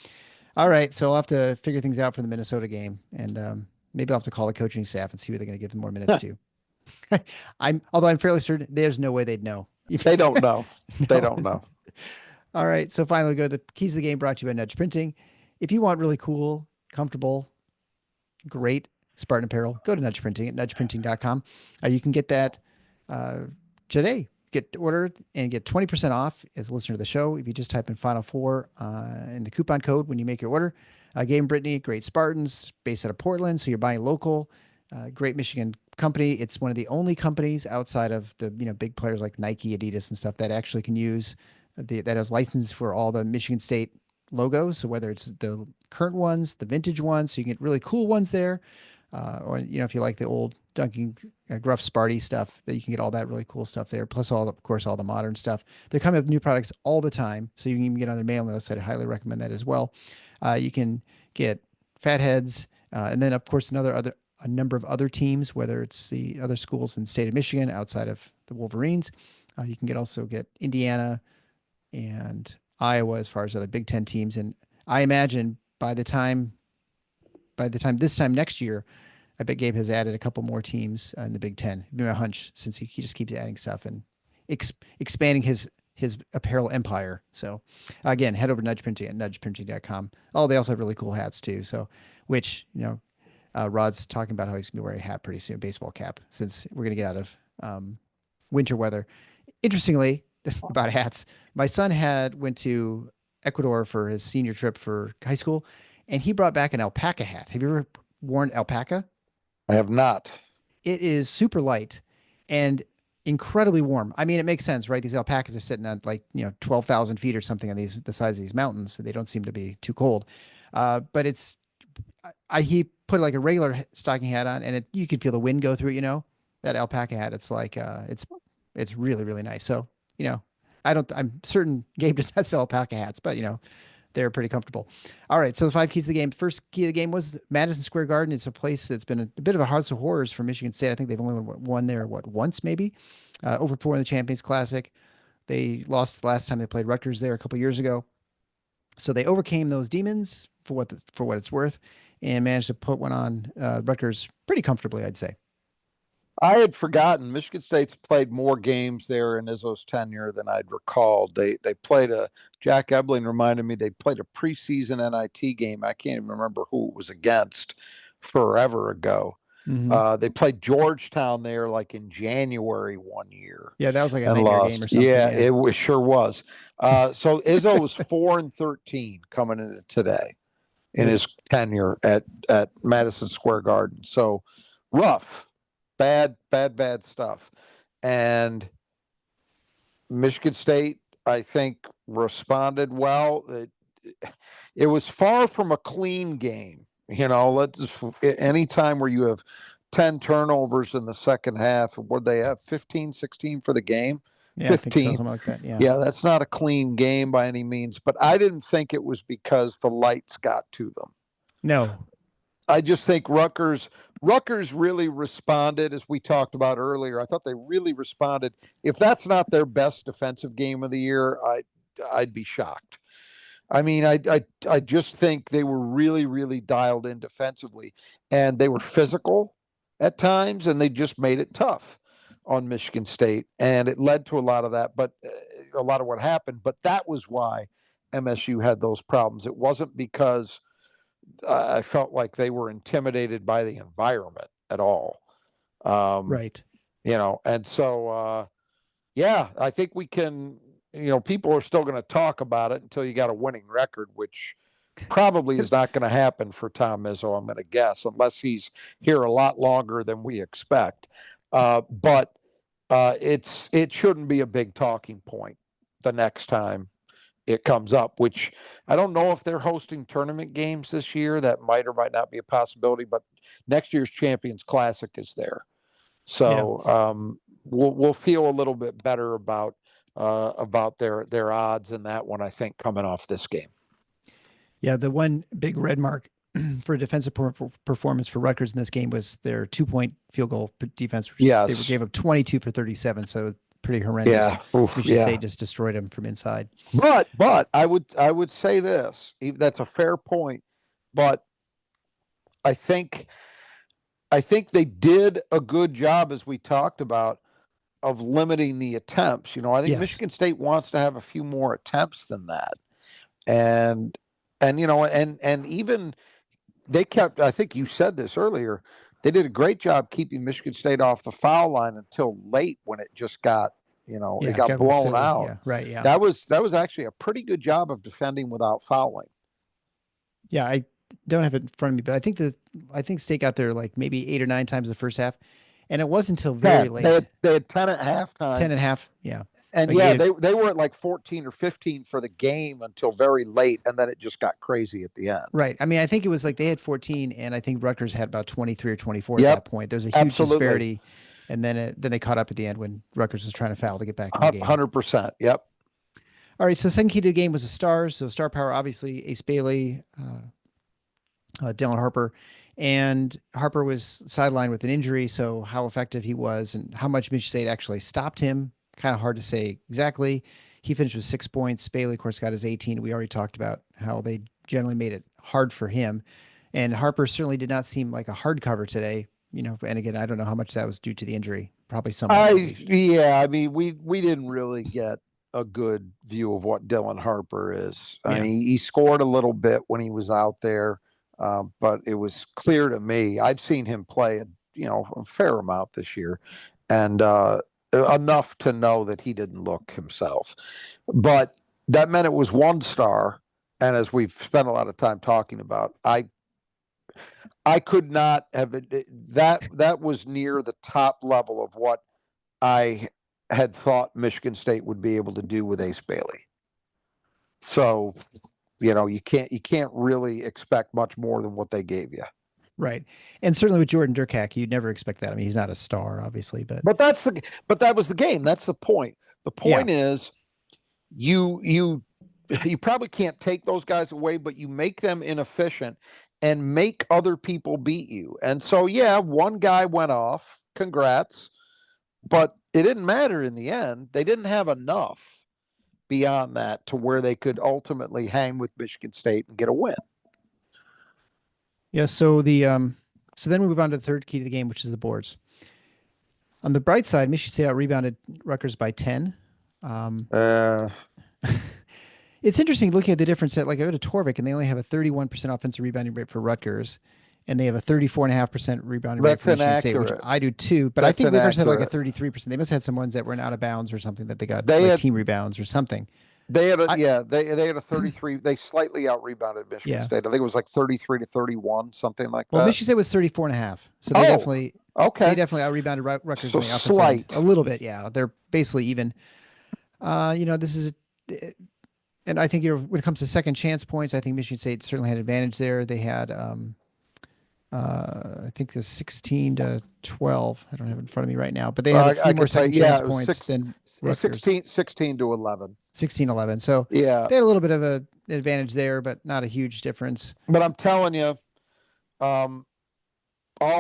all right, so I'll have to figure things out for the Minnesota game, and maybe I'll have to call the coaching staff and see who they're going to give them more minutes to. Although I'm fairly certain there's no way they'd know. They don't know. They don't know. All right. So finally, the keys of the game brought to you by Nudge Printing. If you want really cool, comfortable, great Spartan apparel, go to Nudge Printing at nudgeprinting.com. You can get that today. get ordered and get 20% off as a listener to the show if you just type in Final Four in the coupon code when you make your order. Game Brittany, great Spartans, based out of Portland, so you're buying local. Great Michigan company. It's one of the only companies outside of the big players like Nike, Adidas, and stuff that actually can use that has license for all the Michigan State logos. So whether it's the current ones, the vintage ones, so you can get really cool ones there, or if you like the old Dunking Gruff Sparty stuff, that you can get all that really cool stuff there. Plus of course, all the modern stuff. They're coming with new products all the time, so you can even get on their mailing list. I'd highly recommend that as well. You can get Fatheads, and then of course a number of other teams, whether it's the other schools in the state of Michigan outside of the Wolverines. You can also get Indiana and Iowa as far as other Big Ten teams. And I imagine by the time this time next year, I bet Gabe has added a couple more teams in the Big Ten. It'd be my hunch, since he just keeps adding stuff and expanding his apparel empire. So again, head over to Nudge Printing at nudgeprinting.com. Oh, they also have really cool hats too. So, which, Rod's talking about how he's going to be wearing a hat pretty soon, baseball cap, since we're going to get out of winter weather. Interestingly, about hats, my son went to Ecuador for his senior trip for high school, and he brought back an alpaca hat. Have you ever worn alpaca? I have not. It is super light and incredibly warm. I mean, it makes sense, right? These alpacas are sitting at 12,000 feet or something on the size of these mountains, so they don't seem to be too cold. But he put like a regular stocking hat on, and you can feel the wind go through it. That alpaca hat. It's like it's really, really nice. So I'm certain Gabe does not sell alpaca hats, but they're pretty comfortable. All right, so the 5 keys of the game. First key of the game was Madison Square Garden. It's a place that's been a bit of a house of horrors for Michigan State. I think they've only won there once maybe, over 4 in the Champions Classic. They lost the last time they played Rutgers there a couple years ago. So they overcame those demons for what it's worth, and managed to put one on Rutgers pretty comfortably, I'd say. I had forgotten Michigan State's played more games there in Izzo's tenure than I'd recalled. They played Jack Ebling reminded me they played a preseason NIT game. I can't even remember who it was against forever ago. Mm-hmm. They played Georgetown there like in January one year. Yeah, that was like a nightmare game or something. Yeah, it sure was. So Izzo was 4-13 coming into today in his tenure at Madison Square Garden. So rough. Bad stuff. And Michigan State, I think, responded well. It was far from a clean game. Any time where you have 10 turnovers in the second half, what they have, 15, 16 for the game? Yeah, 15. I think so, something like that. Yeah, that's not a clean game by any means. But I didn't think it was because the lights got to them. No. I just think Rutgers really responded, as we talked about earlier. I thought they really responded. If that's not their best defensive game of the year, I'd be shocked. I mean, I just think they were really, really dialed in defensively, and they were physical at times, and they just made it tough on Michigan State, and it led to a lot of that. But a lot of what happened. But that was why MSU had those problems. It wasn't because I felt like they were intimidated by the environment at all. Right. And so, I think we can, people are still going to talk about it until you got a winning record, which probably is not going to happen for Tom Izzo, I'm going to guess, unless he's here a lot longer than we expect. But it shouldn't be a big talking point the next time it comes up, which I don't know if they're hosting tournament games this year. That might or might not be a possibility, but next year's Champions Classic is there. So we'll feel a little bit better about their odds in that one, I think, coming off this game. Yeah, the one big red mark for defensive performance for Rutgers in this game was their 2-point field goal defense. They gave up 22 for 37, so pretty horrendous. Yeah, we should say just destroyed them from inside. But I would say this. That's a fair point, but I think they did a good job, as we talked about, of limiting the attempts. I think Michigan State wants to have a few more attempts than that, and even they kept. I think you said this earlier. They did a great job keeping Michigan State off the foul line until late, when it just got Yeah, it got a little blown silly. out. Yeah, right. Yeah. That was actually a pretty good job of defending without fouling. Yeah, I don't have it in front of me, but I think State got there like maybe 8 or 9 times the first half, and it wasn't until very 10. late. They had 10 at halftime. 10 and a half. Yeah. And Like yeah, they were at like 14 or 15 for the game until very late, and then it just got crazy at the end. Right. I mean, I think it was like they had 14, and I think Rutgers had about 23 or 24 Yep, at that point. There's a huge absolutely. disparity, and then they caught up at the end when Rutgers was trying to foul to get back in the game. 100%. Yep. All right. So second key to the game was the stars. So star power, obviously, Ace Bailey, Dylan Harper, and Harper was sidelined with an injury. So how effective he was and how much Michigan State actually stopped him, kind of hard to say exactly. He finished with 6 points. Bailey, of course, got his 18. We already talked about how they generally made it hard for him. And Harper certainly did not seem like a hard cover today. And again, I don't know how much that was due to the injury. Probably some. Yeah, I mean, we didn't really get a good view of what Dylan Harper is. I mean, he scored a little bit when he was out there, but it was clear to me. I've seen him play a fair amount this year, and enough to know that he didn't look himself. But that meant it was 1 star, and as we've spent a lot of time talking about, I could not have that was near the top level of what I had thought Michigan State would be able to do with Ace Bailey. So, you can't really expect much more than what they gave you. Right. And certainly with Jordan Durkak, you'd never expect that. I mean, he's not a star, obviously, but that was the game. That's the point. The point is you probably can't take those guys away, but you make them inefficient and make other people beat you. And so, one guy went off. Congrats. But it didn't matter in the end. They didn't have enough beyond that to where they could ultimately hang with Michigan State and get a win. Yeah. So then we move on to the third key to the game, which is the boards. On the bright side, Michigan State out rebounded Rutgers by 10. It's interesting looking at the difference that, like, I go to Torvik and they only have a 31% offensive rebounding rate for Rutgers, and they have a 34.5% rebounding rate for Michigan State, which I do too. But I think Rutgers had like a 33%. They must have had some ones that were out of bounds or something that they got team rebounds or something. They had a 33. They slightly out rebounded Michigan State. I think it was like 33 to 31, something like that. Well, Michigan State was 34.5. So they definitely out rebounded Rutgers. So slight. A little bit. Yeah. They're basically even. This is, and I think when it comes to second chance points, I think Michigan State certainly had an advantage there. They had, I think the 16 to 12. I don't have it in front of me right now, but they had a few more second chance points than Rutgers. 16 to 11. 16-11. So they had a little bit of an advantage there, but not a huge difference. But I'm telling you, all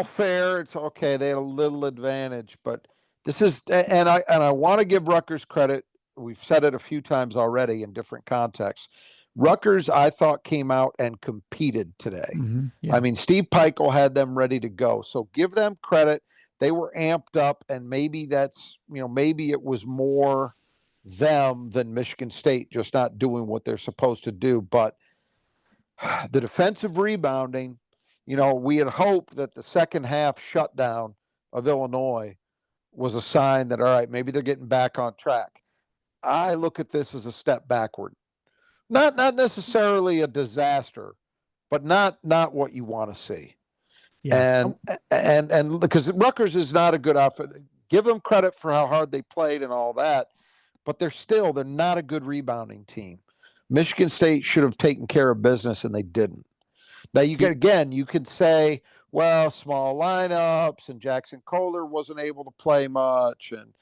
fair. It's okay. They had a little advantage, but this is, and I want to give Rutgers credit. We've said it a few times already in different contexts. Rutgers, I thought, came out and competed today. Mm-hmm. Yeah. I mean, Steve Peichel had them ready to go. So give them credit. They were amped up, and maybe maybe it was more them than Michigan State just not doing what they're supposed to do. But the defensive rebounding, we had hoped that the second half shutdown of Illinois was a sign that, all right, maybe they're getting back on track. I look at this as a step backward. Not necessarily a disaster, but not what you want to see. Yeah. And because Rutgers is not a good outfit. Give them credit for how hard they played and all that, but they're not a good rebounding team. Michigan State should have taken care of business, and they didn't. Now you could say, well, small lineups, and Jackson Kohler wasn't able to play much, and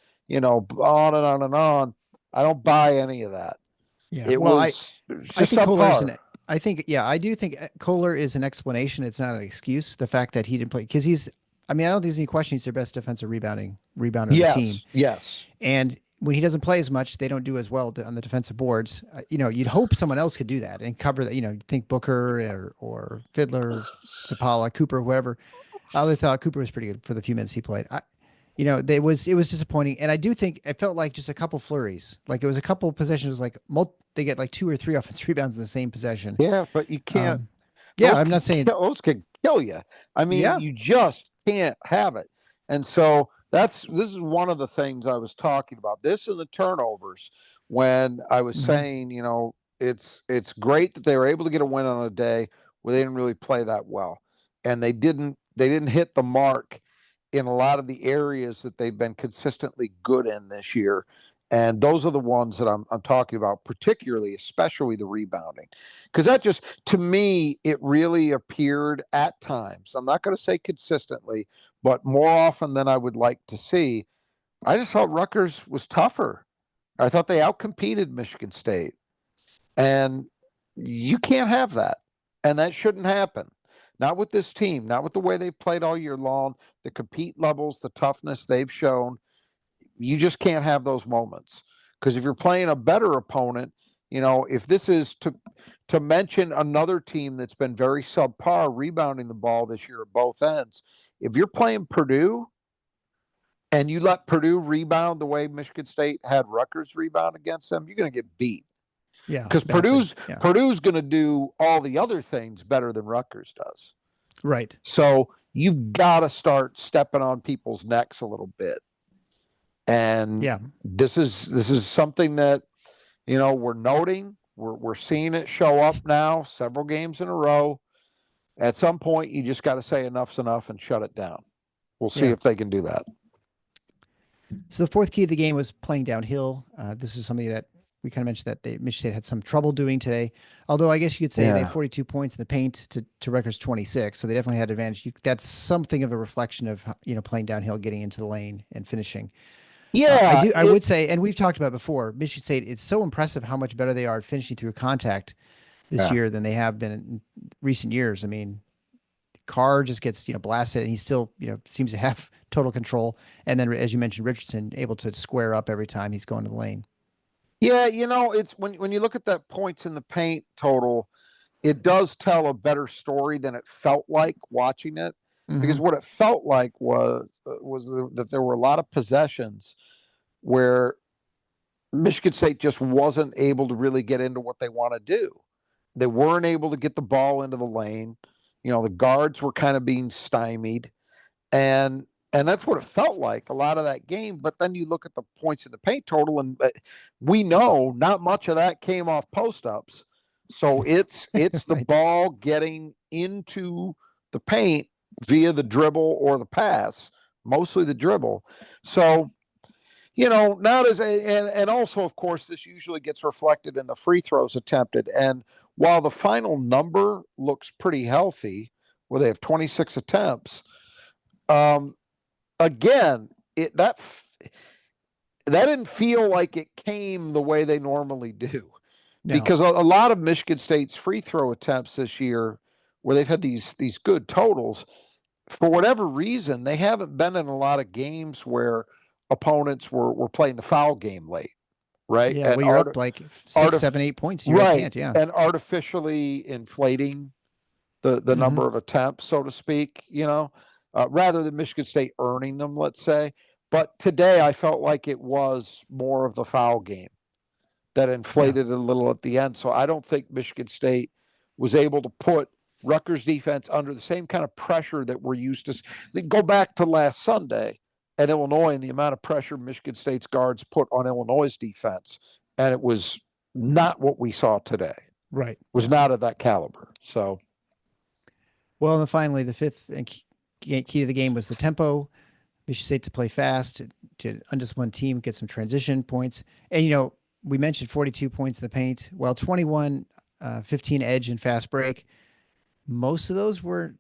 on and on and on. I don't buy any of that. Yeah, I think Kohler I do think Kohler is an explanation. It's not an excuse. The fact that he didn't play, because I don't think there's any question he's their best defensive rebounder on the team. Yes. And when he doesn't play as much, they don't do as well on the defensive boards. You'd hope someone else could do that and cover that. You'd think Booker or Fidler, Zapala, Cooper, whatever. I really thought Cooper was pretty good for the few minutes he played. It was disappointing, and I do think it felt like just a couple flurries. Like it was a couple possessions, like they get like 2 or 3 offensive rebounds in the same possession. Yeah, but you can't. I'm not saying those can kill you. I mean, you just can't have it. And so This is one of the things I was talking about. This and the turnovers, when I was saying, it's great that they were able to get a win on a day where they didn't really play that well. And they didn't hit the mark in a lot of the areas that they've been consistently good in this year. And those are the ones that I'm talking about, particularly, especially the rebounding. Because that just, to me, it really appeared at times. I'm not going to say consistently, but more often than I would like to see. I just thought Rutgers was tougher. I thought they outcompeted Michigan State. And you can't have that. And that shouldn't happen. Not with this team, not with the way they've played all year long, the compete levels, the toughness they've shown. You just can't have those moments. Because if you're playing a better opponent, if this is to mention another team that's been very subpar rebounding the ball this year at both ends, if you're playing Purdue and you let Purdue rebound the way Michigan State had Rutgers rebound against them, you're going to get beat. Yeah, because Purdue's going to do all the other things better than Rutgers does. Right. So you've got to start stepping on people's necks a little bit. And this is something that we're noting. We're seeing it show up now, several games in a row. At some point, you just got to say enough's enough and shut it down. We'll see if they can do that. So the fourth key of the game was playing downhill. This is something that we kind of mentioned that Michigan State had some trouble doing today. Although I guess you could say they had 42 points in the paint to Rutgers 26, so they definitely had advantage. That's something of a reflection of playing downhill, getting into the lane, and finishing. Yeah, I would say, and we've talked about before, Michigan State, it's so impressive how much better they are at finishing through contact this year than they have been in recent years. I mean, Carr just gets, blasted, and he still, seems to have total control. And then, as you mentioned, Richardson able to square up every time he's going to the lane. Yeah, it's when you look at that points in the paint total, it does tell a better story than it felt like watching it. Because what it felt like was that there were a lot of possessions where Michigan State just wasn't able to really get into what they want to do. They weren't able to get the ball into the lane. The guards were kind of being stymied. And that's what it felt like a lot of that game. But then you look at the points in the paint total, and we know not much of that came off post-ups. So it's the ball getting into the paint via the dribble or the pass, mostly the dribble. So, not as and also, of course, this usually gets reflected in the free throws attempted. And while the final number looks pretty healthy, where they have 26 attempts, again, that didn't feel like it came the way they normally do. No. Because a lot of Michigan State's free throw attempts this year, where they've had these good totals, for whatever reason, they haven't been in a lot of games where opponents were playing the foul game late, right? Yeah, well, you're up like 6, 7, 8 points. You right, can't, yeah. And artificially inflating the number of attempts, so to speak, rather than Michigan State earning them, let's say. But today I felt like it was more of the foul game that inflated it a little at the end. So I don't think Michigan State was able to put Rutgers defense under the same kind of pressure that we're used to. Go back to last Sunday at Illinois and the amount of pressure Michigan State's guards put on Illinois' defense. And it was not what we saw today. Right. It was not of that caliber. So. Well, and then finally, the fifth key to the game was the tempo. Michigan State to play fast, to undisciplined team, get some transition points. And, we mentioned 42 points in the paint. Well, 21, 15 edge and fast break. Most of those were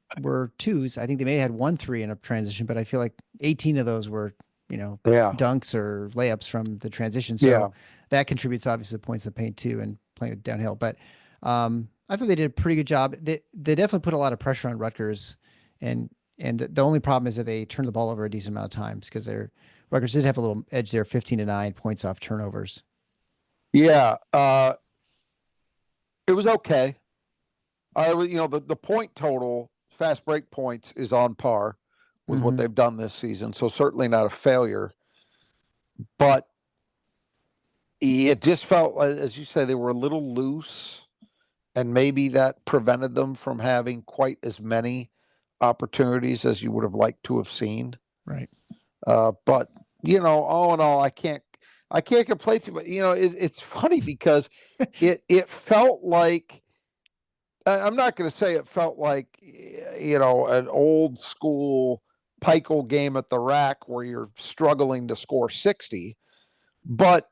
twos. I think they may have had 1 3 in a transition, but I feel like 18 of those were, dunks or layups from the transition. So that contributes obviously to points in the paint too, and playing downhill. But I thought they did a pretty good job. They definitely put a lot of pressure on Rutgers, and the only problem is that they turned the ball over a decent amount of times, because Rutgers did have a little edge there, 15-9 points off turnovers. Yeah, it was okay. The point total, fast break points, is on par with what they've done this season. So certainly not a failure. But it just felt, as you say, they were a little loose, and maybe that prevented them from having quite as many opportunities as you would have liked to have seen. Right. But all in all, I can't complain. But it's funny because it felt like, I'm not going to say it felt like an old school Pikel game at the rack where you're struggling to score 60, but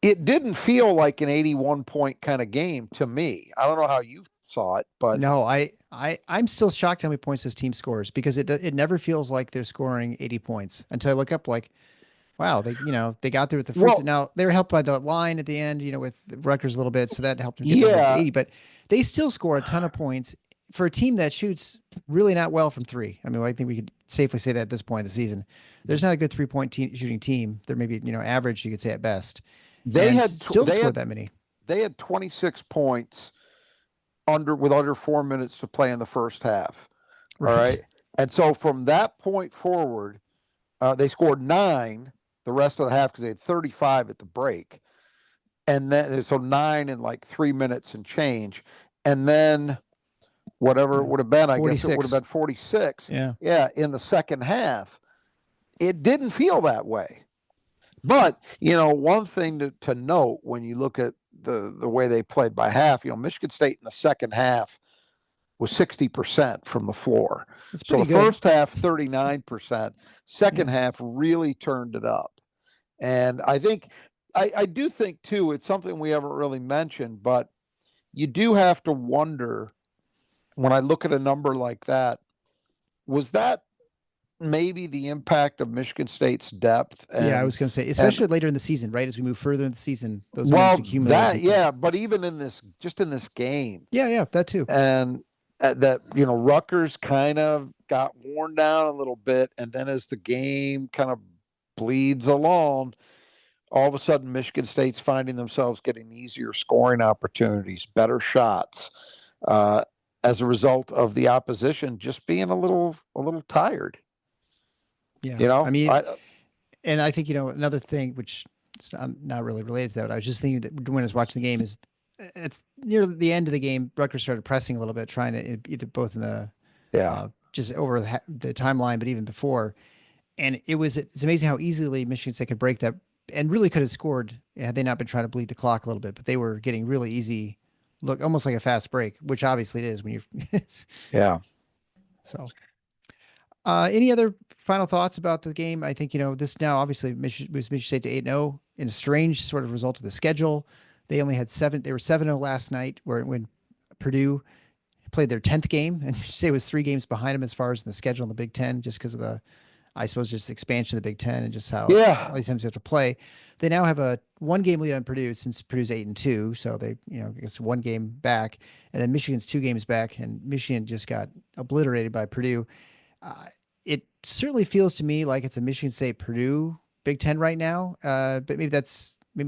it didn't feel like an 81 point kind of game to me. I don't know how you saw it, but No, I'm still shocked how many points this team scores because it never feels like they're scoring 80 points until I look up like, wow, they got through with the free throw. well, Now they were helped by the line at the end, with Rutgers a little bit, so that helped them get number to yeah, 80. But they still score a ton of points for a team that shoots really not well from three. I mean, I think we could safely say that at this point in the season, there's not a good 3-point shooting team. They're maybe average, you could say at best, they and had still to they score had that many. they had 26 points under 4 minutes to play in the first half. All Right. right. And so from that point forward, they scored 9 the rest of the half because they had 35 at the break. And then, so 9 in like 3 minutes and change. And then whatever it Yeah. would have been, I guess it would have 46. been 46. Yeah. Yeah. In the second half, it didn't feel that way. But, one thing to note when you look at the way they played by half, Michigan State in the second half was 60% from the floor. That's So pretty the good. first half, 39%. Second Yeah. half really turned it up. And I do think too, it's something we haven't really mentioned, but you do have to wonder when I look at a number like that, was that maybe the impact of Michigan State's depth Yeah, I and was going to say, and especially later in the season, right? As we move further in the season, those wins well, accumulate that, quickly. yeah, but even just in this game, Yeah, yeah, that too. and that Rutgers kind of got worn down a little bit, and then as the game kind of bleeds along, all of a sudden Michigan State's finding themselves getting easier scoring opportunities, better shots, uh, as a result of the opposition just being a little tired. Yeah, You I know, mean, I and I think another thing which is not really related to that. But I was just thinking that when I was watching the game is it's near the end of the game, Rutgers started pressing a little bit, trying to either both in the yeah, just over the timeline, but even before. And it's amazing how easily Michigan State could break that and really could have scored had they not been trying to bleed the clock a little bit. But they were getting really easy, look almost like a fast break, which obviously it is when you're yeah. so. Any other final thoughts about the game? I think, this now obviously moves Michigan State to 8-0 in a strange sort of result of the schedule. They only had they were 7-0 last night when Purdue played their 10th game, and Michigan State was 3 games behind them as far as the schedule in the Big Ten, just because of I suppose, just expansion of the Big Ten and just how Yeah. all these times you have to play. They now have a 1-game lead on Purdue since Purdue's 8-2, so they, it's 1 game back, and then Michigan's 2 games back, and Michigan just got obliterated by Purdue. It certainly feels to me like it's a Michigan State Purdue Big Ten right now, but maybe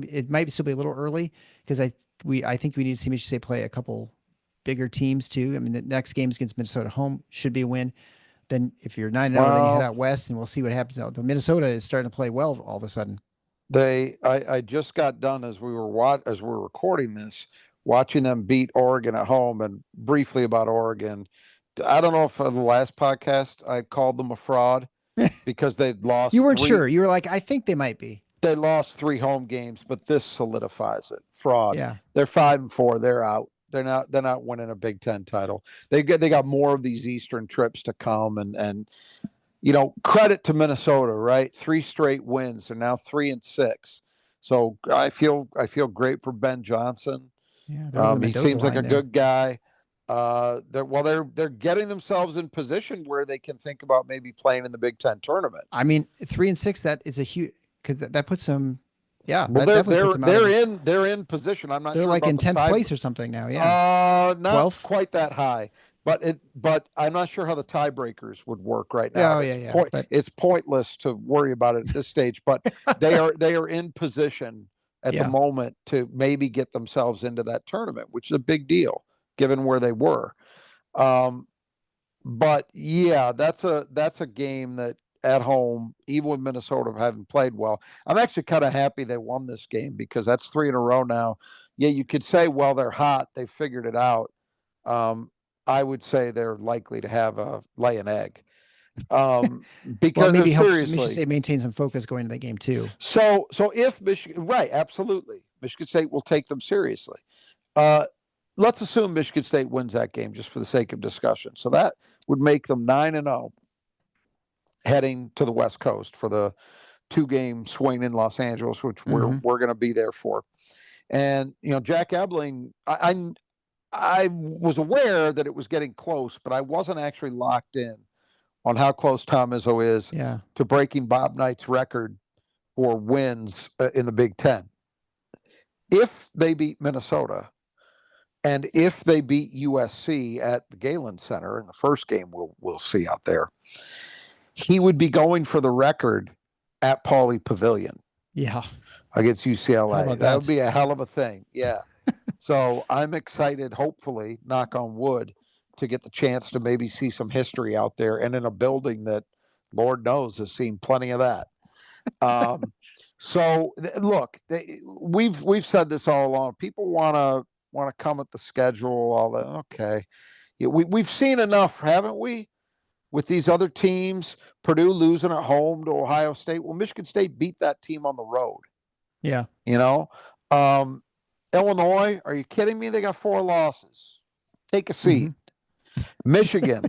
it might still be a little early because I think we need to see Michigan State play a couple bigger teams too. I mean, the next games against Minnesota home should be a win. Then if you're 9-0, then you head Well, out west, and we'll see what happens. But Minnesota is starting to play well all of a sudden. I just got done as we were recording this, watching them beat Oregon at home, and briefly about Oregon. I don't know if on the last podcast I called them a fraud because You weren't sure. You were like, I think they might be. they lost 3 home games, but this solidifies it. Fraud. Yeah. They're 5-4. They're out. They're not winning a Big Ten title. They got more of these Eastern trips to come, and credit to Minnesota, right? 3 straight wins. They're now 3-6. So I feel great for Ben Johnson. Yeah. They're over the He Mendoza seems like line a there. good guy. They're getting themselves in position where they can think about maybe playing in the Big Ten tournament. I mean, 3-6, that is a huge, because that puts them, yeah, Well, that definitely puts them out. they're in position. I'm not They're sure like about in the 10th tie. place or something now. Yeah. Not 12th. quite that high, but I'm not sure how the tiebreakers would work right now. Oh, yeah. But It's pointless to worry about it at this stage. But they are in position at the yeah. moment to maybe get themselves into that tournament, which is a big deal given where they were. But yeah, that's a game that at home, even with Minnesota having played well, I'm actually kind of happy they won this game because that's 3 in a row now. Yeah, you could say, well, they're hot, they figured it out. I would say they're likely to have lay an egg. Because maybe helps seriously, Michigan State maintain some focus going to that game too. So if Michigan, right, absolutely, Michigan State will take them seriously. Let's assume Michigan State wins that game just for the sake of discussion. So that would make them 9-0 heading to the West Coast for the 2-game swing in Los Angeles, which we're going to be there for. And Jack Ebling, I was aware that it was getting close, but I wasn't actually locked in on how close Tom Izzo is to breaking Bob Knight's record for wins in the Big Ten. If they beat Minnesota, and if they beat USC at the Galen Center in the first game we'll see out there, he would be going for the record at Pauley Pavilion. Yeah. Against UCLA. That would be a hell of a thing. Yeah. So I'm excited, hopefully, knock on wood, to get the chance to maybe see some history out there and in a building that, Lord knows, has seen plenty of that. So look, we've said this all along. People want to come at the schedule, all that. Okay. Yeah, we've seen enough, haven't we? With these other teams, Purdue losing at home to Ohio State. Well, Michigan State beat that team on the road. Yeah. Illinois, are you kidding me? They got 4 losses. Take a seat. Michigan.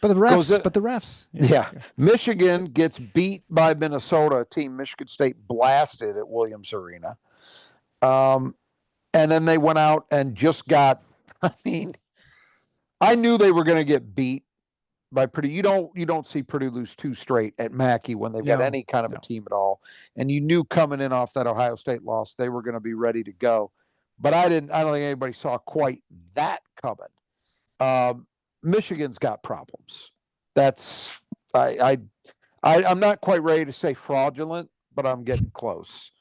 But the refs. Yeah. Michigan gets beat by Minnesota, a team Michigan State blasted at Williams Arena. And then they went out and just got, I knew they were going to get beat by Purdue. You don't see Purdue lose 2 straight at Mackey when they've got any kind of a team at all. And you knew coming in off that Ohio State loss, they were going to be ready to go. But I don't think anybody saw quite that coming. Michigan's got problems. That's I'm not quite ready to say fraudulent, but I'm getting close.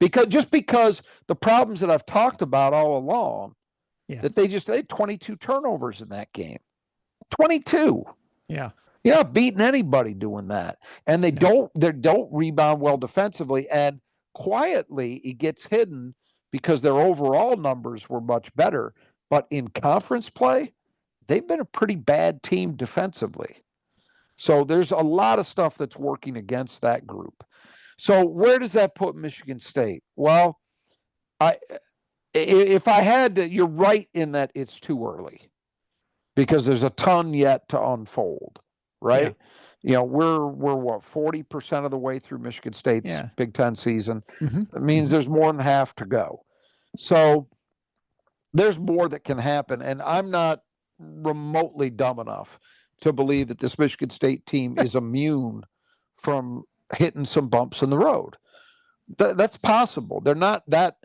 because the problems that I've talked about all along, that they had 22 turnovers in that game. 22. Yeah. You're not beating anybody doing that. And they don't rebound well defensively. And quietly, it gets hidden because their overall numbers were much better. But in conference play, they've been a pretty bad team defensively. So there's a lot of stuff that's working against that group. So where does that put Michigan State? Well, if I had to, you're right in that it's too early, because there's a ton yet to unfold, right? Yeah. We're what, 40% of the way through Michigan State's Big Ten season. That means there's more than half to go. So there's more that can happen. And I'm not remotely dumb enough to believe that this Michigan State team is immune from hitting some bumps in the road. That's possible. They're not that.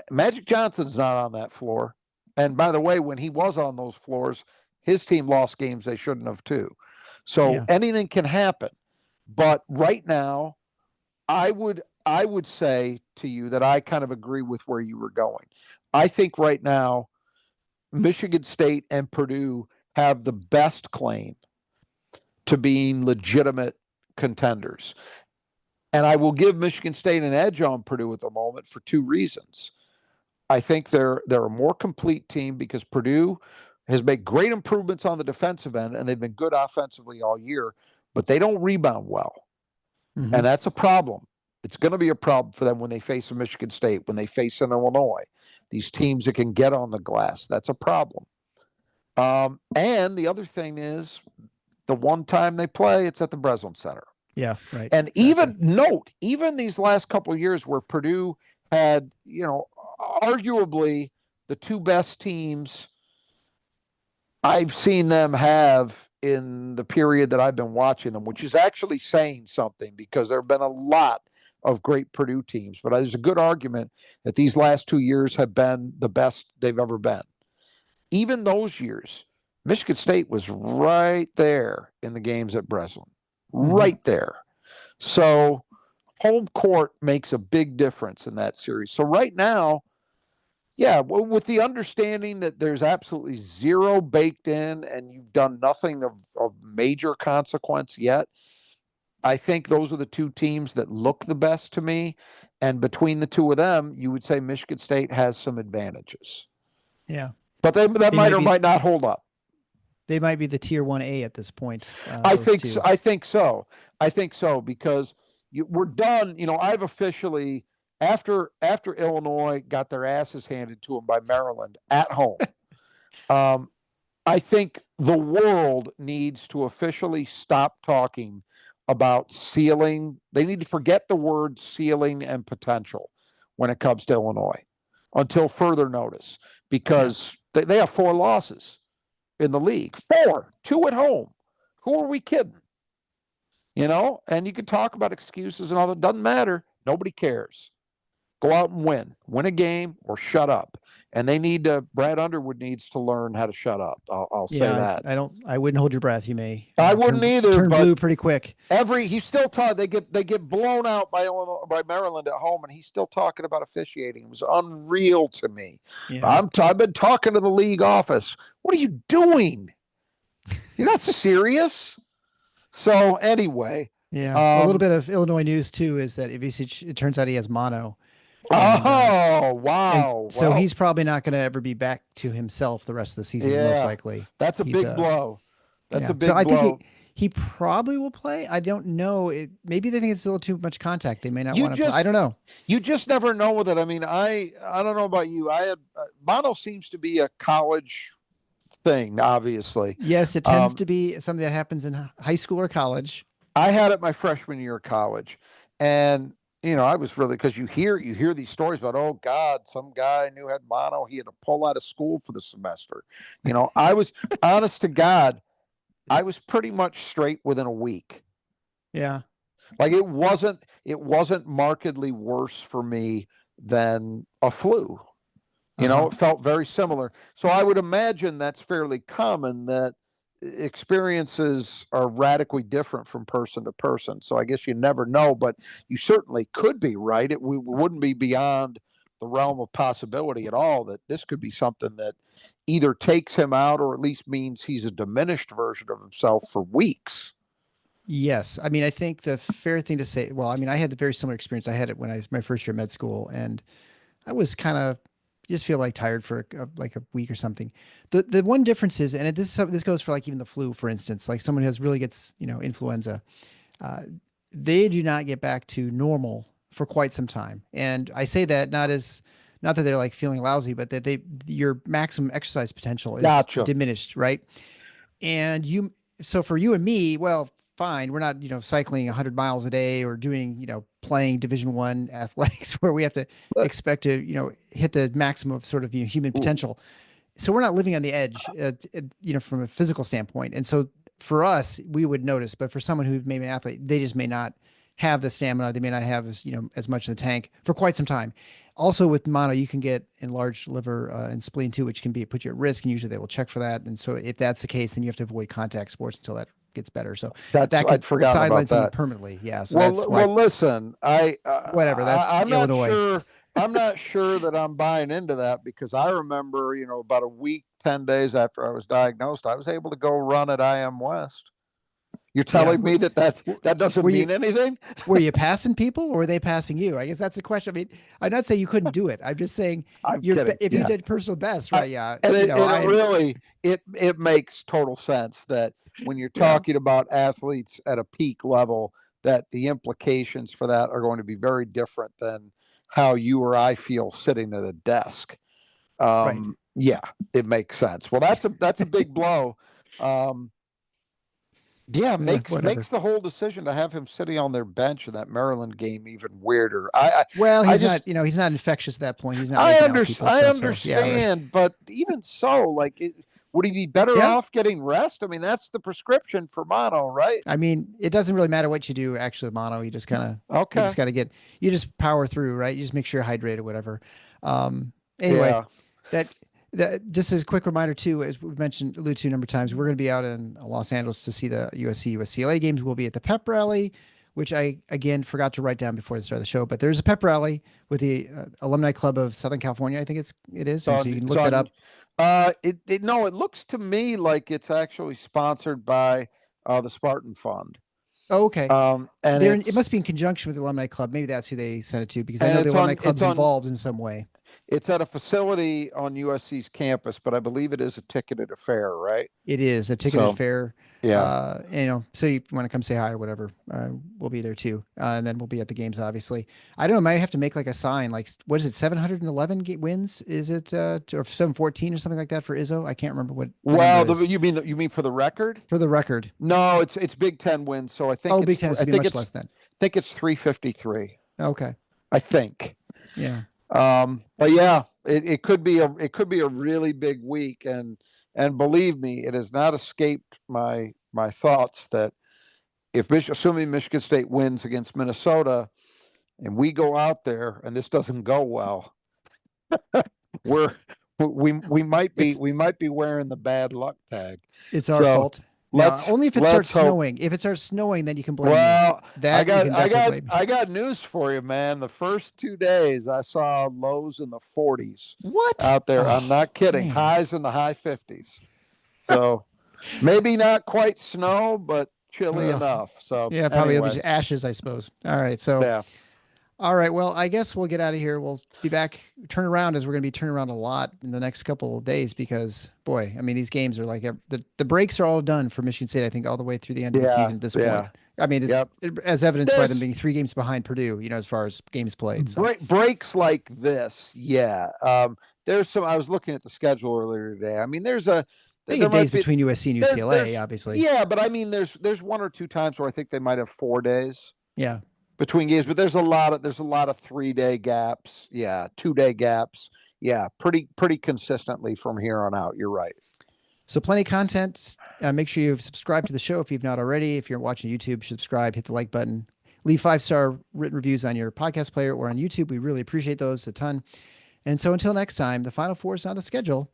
Magic Johnson's not on that floor. And by the way, when he was on those floors, his team lost games they shouldn't have too. So anything can happen. But right now, I would say to you that I kind of agree with where you were going. I think right now, Michigan State and Purdue have the best claim to being legitimate contenders. And I will give Michigan State an edge on Purdue at the moment for 2 reasons. I think they're a more complete team because Purdue has made great improvements on the defensive end, and they've been good offensively all year, but they don't rebound well. And that's a problem. It's going to be a problem for them when they face a Michigan State, when they face an Illinois. These teams that can get on the glass, that's a problem. And the other thing is, the one time they play, it's at the Breslin Center. Yeah, right. And even these last couple of years where Purdue had, arguably the 2 best teams I've seen them have in the period that I've been watching them, which is actually saying something, because there have been a lot of great Purdue teams. But there's a good argument that these last 2 years have been the best they've ever been. Even those years, Michigan State was right there in the games at Breslin. Right there. So home court makes a big difference in that series. So right now, with the understanding that there's absolutely zero baked in and you've done nothing of major consequence yet, I think those are the 2 teams that look the best to me. And between the 2 of them, you would say Michigan State has some advantages. Yeah. But that might or might not hold up. They might be the tier 1A at this point. I Those think two. so. I think so. I think so because we're done. I've officially after Illinois got their asses handed to them by Maryland at home. I think the world needs to officially stop talking about ceiling. They need to forget the word ceiling and potential when it comes to Illinois until further notice, because they have 4 losses in the league. 4, 2 at home. Who are we kidding? And you can talk about excuses and all that. Doesn't matter. Nobody cares. Go out and win a game or shut up. And Brad Underwood needs to learn how to shut up. I'll say that. I wouldn't hold your breath. You may. I wouldn't either. Turn blue pretty quick. He's still talking. They get blown out by Maryland at home, and he's still talking about officiating. It was unreal to me. Yeah. I've been talking to the league office. What are you doing? You're not serious. So anyway, a little bit of Illinois news too is that it turns out he has mono. Wow! So he's probably not going to ever be back to himself the rest of the season. Most likely, that's a big blow. That's a big blow. I think he probably will play. I don't know. Maybe they think it's a little too much contact. They may not want to play. I don't know. You just never know with it. I mean, I don't know about you. I had mono seems to be a college thing, obviously. Yes, it tends to be something that happens in high school or college. I had it my freshman year of college, and I was really, because you hear these stories about, oh God, some guy I knew had mono. He had to pull out of school for the semester. I was honest to God, I was pretty much straight within a week. Yeah, like it wasn't markedly worse for me than a flu. It felt very similar. So I would imagine that's fairly common, that experiences are radically different from person to person. So I guess you never know, but you certainly could be right. We wouldn't be beyond the realm of possibility at all that this could be something that either takes him out or at least means he's a diminished version of himself for weeks. Yes. I mean, I think the fair thing to say, well, I mean, I had the very similar experience. I had it when I was my first year of med school, and I was kind of just feel like tired for like a week or something. The one difference is, and this goes for like even the flu, for instance, like someone who really gets, influenza, they do not get back to normal for quite some time. And I say that not that they're like feeling lousy, but that your maximum exercise potential is diminished. Right. And so for you and me, well, fine. We're not, cycling 100 miles a day or doing, playing Division I athletics where we have to expect to, hit the maximum of sort of human potential. So we're not living on the edge, from a physical standpoint. And so for us, we would notice, but for someone who may be an athlete, they just may not have the stamina. They may not have as much in the tank for quite some time. Also with mono, you can get enlarged liver and spleen too, which can put you at risk. And usually they will check for that. And so if that's the case, then you have to avoid contact sports until that gets better. So I'd forgotten sideline about that permanently. Yeah. So that's why. Well, listen, whatever. That's I'm Illinois. not sure. I'm not sure that I'm buying into that, because I remember, about a week, 10 days after I was diagnosed, I was able to go run at IM West. You're telling me that doesn't mean anything? Were you passing people or were they passing you? I guess that's the question. I mean, I'm not saying you couldn't do it. I'm just saying you did personal best, right? It makes total sense that when you're talking about athletes at a peak level, that the implications for that are going to be very different than how you or I feel sitting at a desk. Right. Yeah, it makes sense. Well, that's a big blow. Makes the whole decision to have him sitting on their bench in that Maryland game even weirder. He's not infectious at that point. He's not. I understand, but even so, would he be better off getting rest? I mean, that's the prescription for mono, right? I mean, it doesn't really matter what you do. Actually, mono, you just kind of You just got to you just power through, right? You just make sure you're hydrated, whatever. Anyway, that just as a quick reminder too, as we've alluded to a number of times, we're going to be out in Los Angeles to see the USC-USCLA games. We'll be at the pep rally, which I, again, forgot to write down before the start of the show, but there's a pep rally with the Alumni Club of Southern California. I think it is. So you can look that up. It looks to me like it's actually sponsored by the Spartan Fund. Oh, okay. And it must be in conjunction with the Alumni Club. Maybe that's who they sent it to, because I know the Alumni Club's involved in some way. it's at a facility on USC's campus, but I believe it is a ticketed affair, right? It is a ticketed So affair. yeah. So you want to come say hi or whatever, we'll be there too. And then we'll be at the games, obviously. I don't know, might have to make like a sign, like, what is it, 711 wins? Is it, or 714 or something like that for Izzo? I can't remember what the Well, number is. you mean for the record? For the record. No, it's Big Ten wins, so I think Oh, it's Big Ten, so I it'd be think much it's less than. think it's 353. Okay. I think. Yeah. But yeah, it could be a really big week, and believe me, it has not escaped my thoughts that if assuming Michigan State wins against Minnesota and we go out there and this doesn't go well, we might be wearing the bad luck tag. It's our fault. Now, Let's only if it let's starts hope. snowing. If it starts snowing, then you can blame me. Well, That you can definitely blame me. I got news for you, man. The first 2 days I saw lows in the 40s What? out there. Oh, I'm not kidding. man. Highs in the high 50s. So maybe not quite snow, but chilly enough. So yeah, probably it'll be anyway, just ashes, I suppose. All right. So yeah. all right. Well, I guess we'll get out of here. We'll be back, turn around, as we're going to be turning around a lot in the next couple of days because, boy, I mean, these games are like the breaks are all done for Michigan State, I think, all the way through the end of the season at this point. I mean, as evidenced by them being 3 games behind Purdue, as far as games played. So. Breaks like this, yeah. There's some. I was looking at the schedule earlier today. I mean, there's a. They get days between USC and UCLA, obviously. Yeah, but I mean, there's 1 or 2 times where I think they might have 4 days. Yeah. Between games, but there's a lot of 3-day gaps. Yeah, 2-day gaps. Yeah, pretty consistently from here on out. You're right. So plenty of content. Make sure you've subscribed to the show if you've not already. If you're watching YouTube, subscribe, hit the like button, leave 5-star written reviews on your podcast player or on YouTube. We really appreciate those a ton. And so until next time, the Final Four is on the schedule.